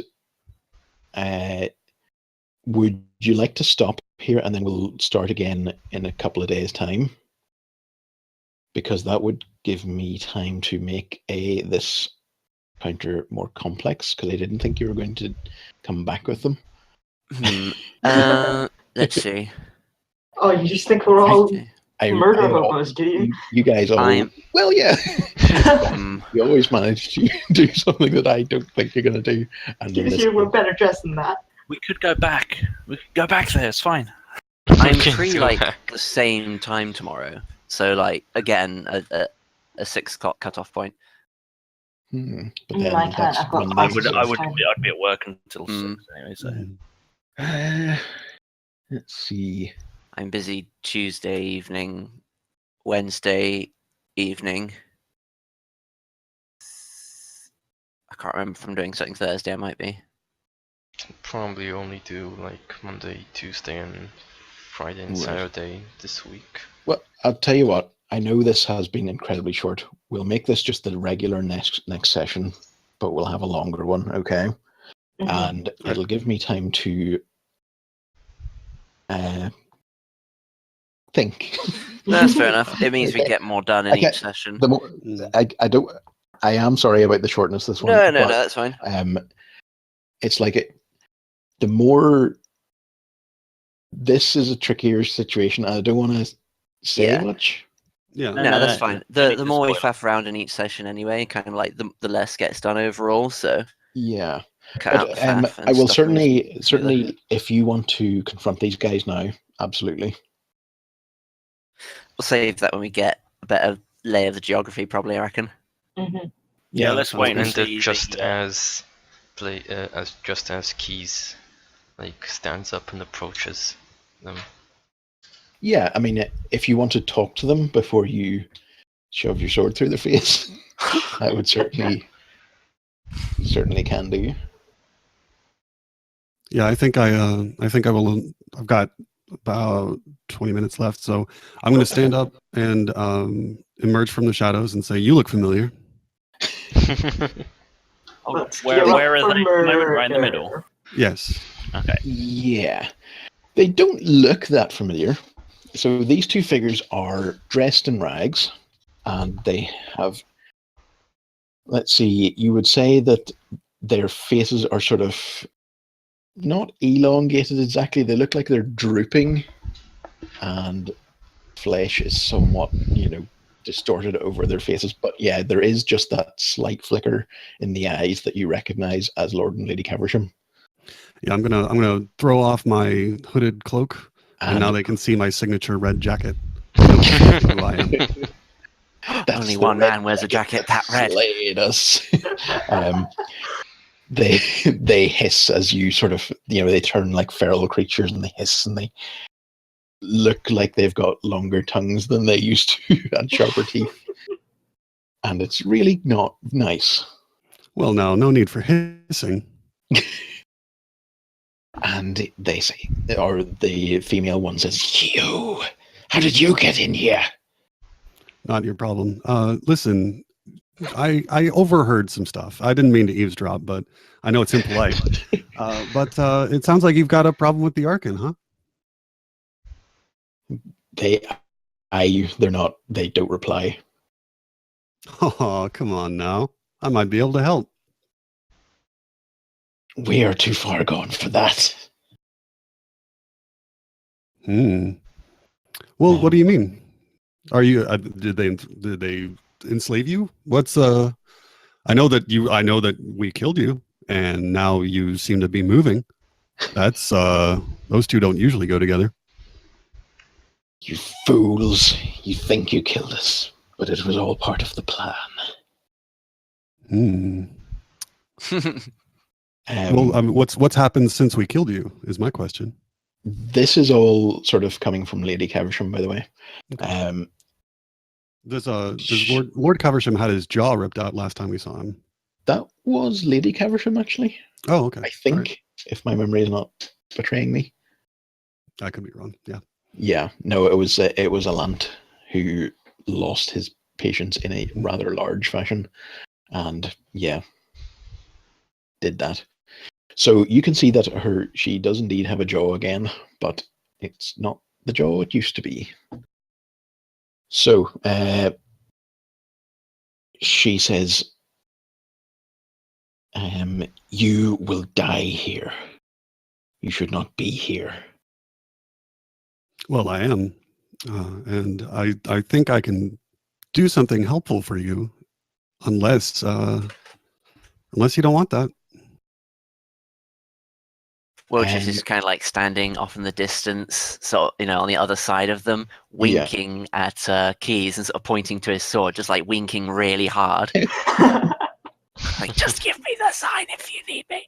would you like to stop here and then we'll start again in a couple of days' time? Because that would give me time to make this counter more complex, because I didn't think you were going to come back with them. let's see. oh, you just think we're all murder I hobos, do you? You guys all. I'm- Well, yeah. Hmm. You always manage to do something that I don't think you're going to do. And then Because you were better dressed than that. We could go back. We could go back there. It's fine. I'm Okay, free go like back. the same time tomorrow. So like again, a 6 o'clock cutoff point. But I then can't. that's I've got when classes they- I'd be at work until Mm. 6 anyway. So Let's see. I'm busy Tuesday evening, Wednesday evening. I can't remember if I'm doing something Thursday. I might be. Probably only do like Monday, Tuesday, and Friday and Right. Saturday this week. Well, I'll tell you what. I know this has been incredibly short. We'll make this just the regular next session, but we'll have a longer one, okay? Mhm. And it'll give me time to think. That's fair enough. It means we Okay. get more done in Okay. each session. The more I don't. I am sorry about the shortness of this one. No, but, that's fine. It's like the more. This is a trickier situation. I don't want to say Yeah. much. Yeah. No, No, that's no, fine. no need The to more we spoil it. faff around in each session anyway, kind of like the less gets done overall. So Yeah, cut out the but faff. And I will stuff we just need to do certainly, if you want to confront these guys now, absolutely. We'll save that when we get a better lay of the geography, probably. I reckon. Mhm. Yeah, let's sounds wait good. and And see just the, as Keys like stands up and approaches them. Yeah, I mean, if you want to talk to them before you shove your sword through their face, I would certainly can do. Yeah, I think I will. I've got about 20 minutes left, so I'm going to stand up and emerge from the shadows and say, "You look familiar." Oh, Let's where gear up are for they? At the moment, right in the middle. murder. Yes. Okay. Yeah, they don't look that familiar. So these two figures are dressed in rags, and they have. Let's see. You would say that their faces are sort of not elongated exactly. They look like they're drooping, and flesh is somewhat, distorted over their faces. But yeah, there is just that slight flicker in the eyes that you recognize as Lord and Lady Caversham. Yeah, I'm gonna throw off my hooded cloak, and now And they can see my signature red jacket. They know exactly who I am. that's Only the one red man wears a jacket that red. slayed us. They hiss as you sort of, they turn like feral creatures, and they hiss and they look like they've got longer tongues than they used to and sharper teeth. And it's really not nice. Well, now, no need for hissing. And they say, or the female one says, "You, how did you get in here?" Not your problem. Listen, I overheard some stuff. I didn't mean to eavesdrop, but I know it's impolite. But it sounds like you've got a problem with the Arkan, huh? They're not, they don't reply. Oh, come on now. I might be able to help. We are too far gone for that. Well, what do you mean? Are you? Did they enslave you? What's I know that we killed you, and now you seem to be moving. That's those two don't usually go together. You fools! You think you killed us, but it was all part of the plan. What's happened since we killed you is my question. This is all sort of coming from Lady Caversham, by the way. Okay. Does Lord Caversham had his jaw ripped out last time we saw him? That was Lady Caversham, actually. Oh, okay. I think. if my memory is not betraying me. I could be wrong. Yeah. Yeah, no, it was a Lant who lost his patience in a rather large fashion, and yeah, did that. So you can see that she does indeed have a jaw again, but it's not the jaw it used to be. So she says, "You will die here. You should not be here." Well, I am, and I think I can do something helpful for you, unless you don't want that. Wojciech is kind of like standing off in the distance, so on the other side of them, winking at Keys and sort of pointing to his sword, just like winking really hard. Like, just give me the sign if you need me.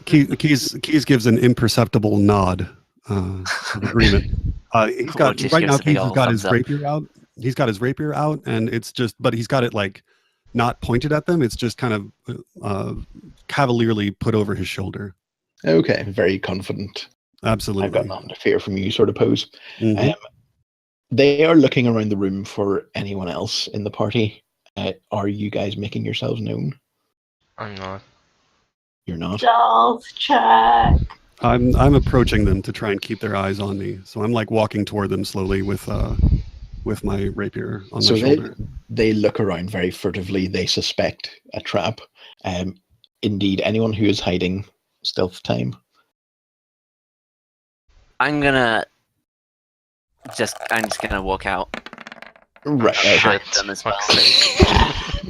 Keys gives an imperceptible nod of agreement. He's got Wojciech right now. gives a big Keys has old got his thumbs up. rapier out. He's got his rapier out, and it's just, but he's got it like not pointed at them. It's just kind of cavalierly put over his shoulder. Okay, very confident. Absolutely. I've got nothing to fear from you, sort of pose. Mhm. They are looking around the room for anyone else in the party. Are you guys making yourselves known? I'm not. You're not? Stealth check. I'm approaching them to try and keep their eyes on me. So I'm like walking toward them slowly with my rapier on my shoulder. They look around very furtively. They suspect a trap. Indeed, anyone who is hiding, stealth time. I'm just gonna walk out. Right. Hide Shit. them as well.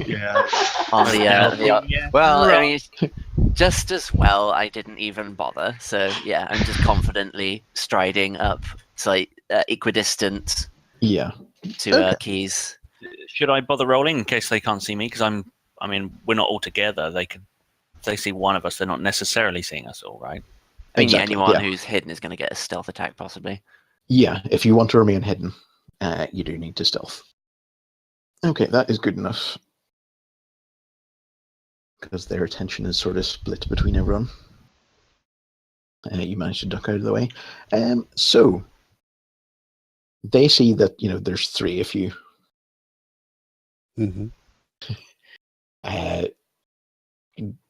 Yeah. On the Yeah. well, I Right. mean, just as well, I didn't even bother. So yeah, I'm just confidently striding up, so equidistant Yeah. to Okay. Keys. Should I bother rolling in case they can't see me? Because we're not all together. If they see one of us, they're not necessarily seeing us all, right? I mean, Exactly, anyone yeah. who's hidden is going to get a stealth attack, possibly. Yeah, if you want to remain hidden, you do need to stealth. Okay, that is good enough. Because their attention is sort of split between everyone. You managed to duck out of the way. So, they see that, there's three of you. Mm-hmm.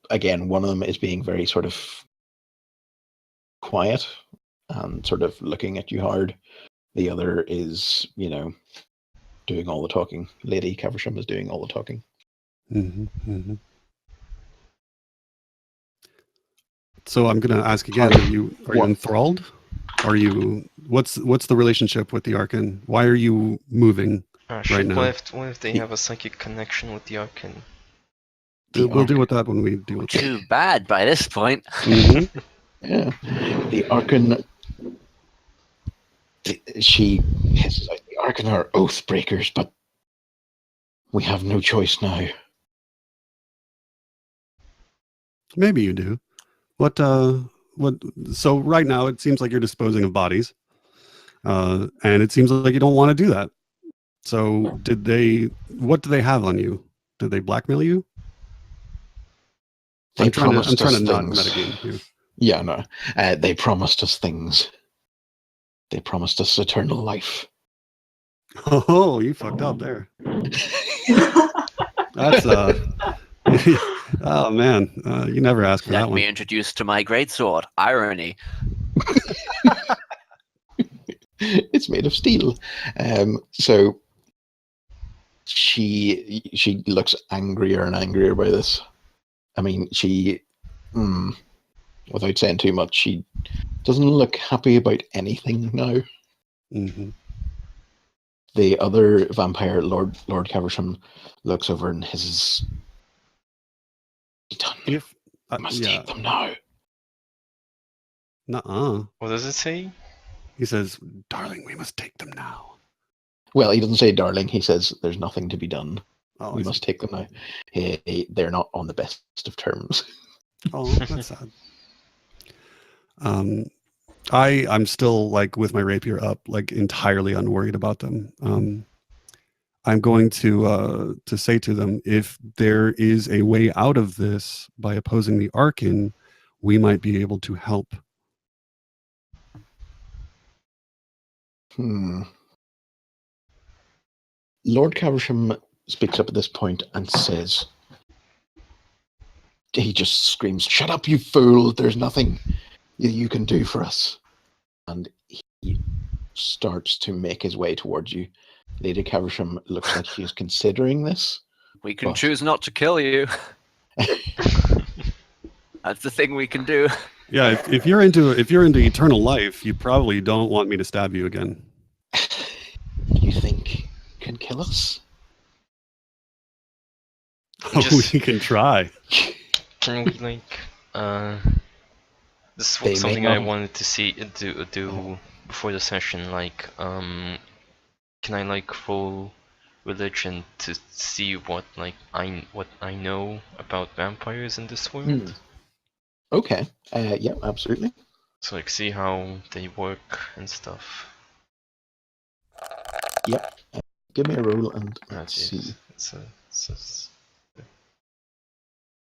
Again, one of them is being very sort of quiet and sort of looking at you hard. The other is, doing all the talking. Lady Caversham is doing all the talking. Mm-hmm. Mm-hmm. So I'm going to ask again: Are you enthralled? Are you? What's the relationship with the Archon? Why are you moving right now? What if they have a psychic connection with the Archon? We'll deal with that when we deal with it. Too bad by this point. Mm-hmm. Yeah, the Archon. She hisses out, "The Archon are oath breakers, but we have no choice now." Maybe you do. What? So right now it seems like you're disposing of bodies, and it seems like you don't want to do that. So what do they have on you? Did they blackmail you? I'm trying to not metagame here. Yeah, no. They promised us things. They promised us eternal life. Oh, you fucked up there. That's oh man, you never asked for that Let one. me introduce to my greatsword. Irony. It's made of steel. So she looks angrier and angrier by this. I mean, without saying too much, she doesn't look happy about anything now. Mm-hmm. The other vampire, Lord Caversham, looks over and hisses, "You must take them now." Nuh-uh. What does it say? He says, "Darling, we must take them now." Well, he doesn't say darling. He says there's nothing to be done. Oh, We must take them now. They're not on the best of terms. Oh, that's sad. I'm still like with my rapier up, like entirely unworried about them. I'm going to say to them, if there is a way out of this by opposing the Archon, we might be able to help. Lord Caversham speaks up at this point and says, he just screams, "Shut up, you fool! There's nothing you can do for us." And he starts to make his way towards you. Lady Caversham looks like she's considering this. We can But- choose not to kill you. That's the thing we can do. Yeah, if you're into eternal life, you probably don't want me to stab you again. You think you can kill us? Just- We can try. Can we this They may was something I not- wanted to see do before the session. Can I roll religion to see what I know about vampires in this world? Okay. Yeah, absolutely. So see how they work and stuff. Yep. Give me a roll and Ah, let's jeez. see.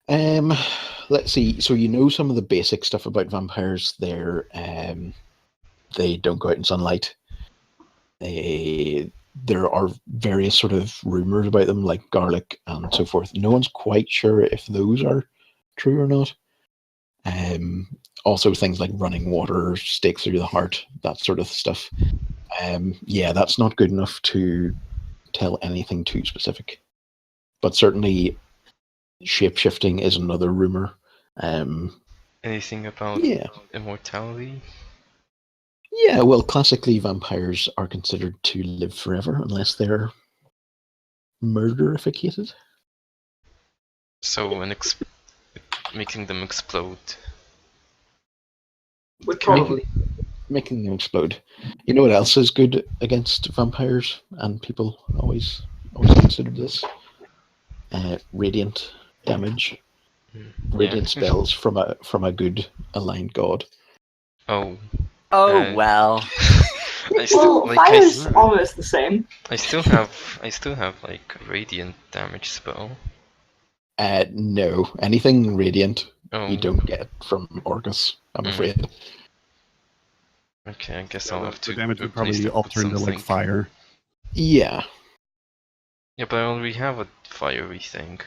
Let's see. So you know some of the basic stuff about vampires. They don't go out in sunlight. There are various sort of rumors about them, like garlic and so forth. No one's quite sure if those are true or not. Also things like running water, stakes through the heart, that sort of stuff. Yeah, that's not good enough to tell anything too specific. But certainly shape-shifting is another rumor. Anything about Yeah. immortality? Yeah, well, classically, vampires are considered to live forever unless they're murderificated. So making them explode. Would probably. Making them explode. You know what else is good against vampires? And people always considered this? Radiant damage. Radiant spells from a good aligned god. Oh. Oh, well. Fire's almost the same. I still have a radiant damage spell. No, anything radiant you Oh. don't get from Orcus, I'm afraid. Okay, I guess I'll have to The damage would replace probably it with alter into something. fire. Yeah. Yeah, but I already have a fiery thing.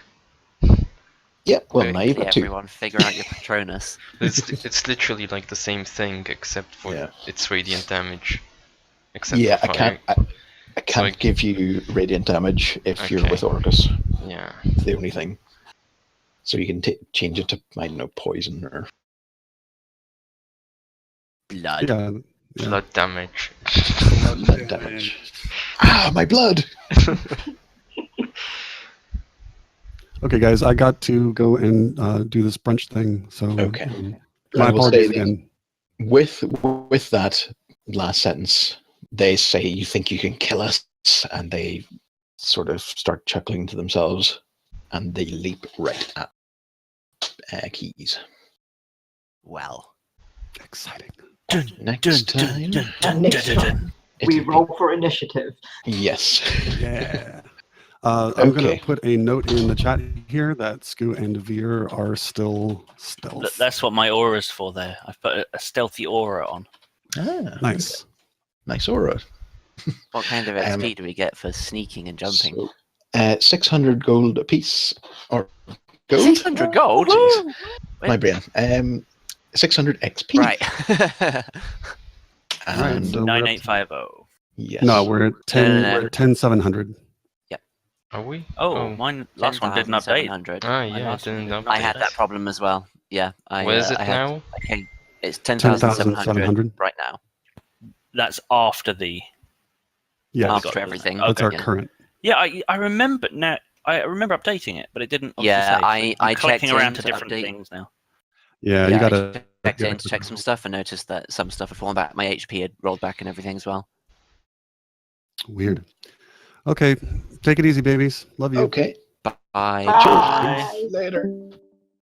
Yeah, well, Okay. now you've got two. Everyone figure out your Patronus. It's literally the same thing except for Yeah. its radiant damage. Except Yeah, for I fire. can't give you radiant damage if you're Okay. with Orcus. Yeah. It's the only thing. So you can change it to, I don't know, poison or... Blood. Yeah. Blood damage. blood damage. Ah, my blood! Okay, guys, I got to go and do this brunch thing. So Okay. my I will say apologies that again. With that last sentence, they say, "You think you can kill us?" And they sort of start chuckling to themselves, and they leap right at Keys. Well. Exciting. Next time. We roll for initiative. Yes. Yeah. I'm going Okay. to put a note in the chat here that Scoot and Veer are still stealth. That's what my aura's for there. I've put a stealthy aura on. Ah, Nice. nice aura. What kind of XP do we get for sneaking and jumping? So, 600 gold apiece. Or gold? 600 gold? Jeez. Wait. My brain. 600 XP. Right. And So we're up to- 9850. yes. No, we're at 10. No. We're at 10,700. Are we? Oh, mine last one didn't update. 10,700. Ah, My yeah, it last one didn't didn't update. I had that problem as well. Yeah. Where is it I had, now? Okay, it's 10,700 right now. That's after the. Yeah, Got After it. everything. that's our Yeah. current. Yeah, I remember now. I remember updating it, but it didn't. obviously Yeah, save, so I I'm clicking checked around in to to different update. things now. Yeah, you I gotta checked yeah, in to check some stuff and noticed that some stuff had fallen back. My HP had rolled back and everything as well. Weird. Okay, take it easy, babies. Love you. Okay. Bye. Bye. Cheers. Later.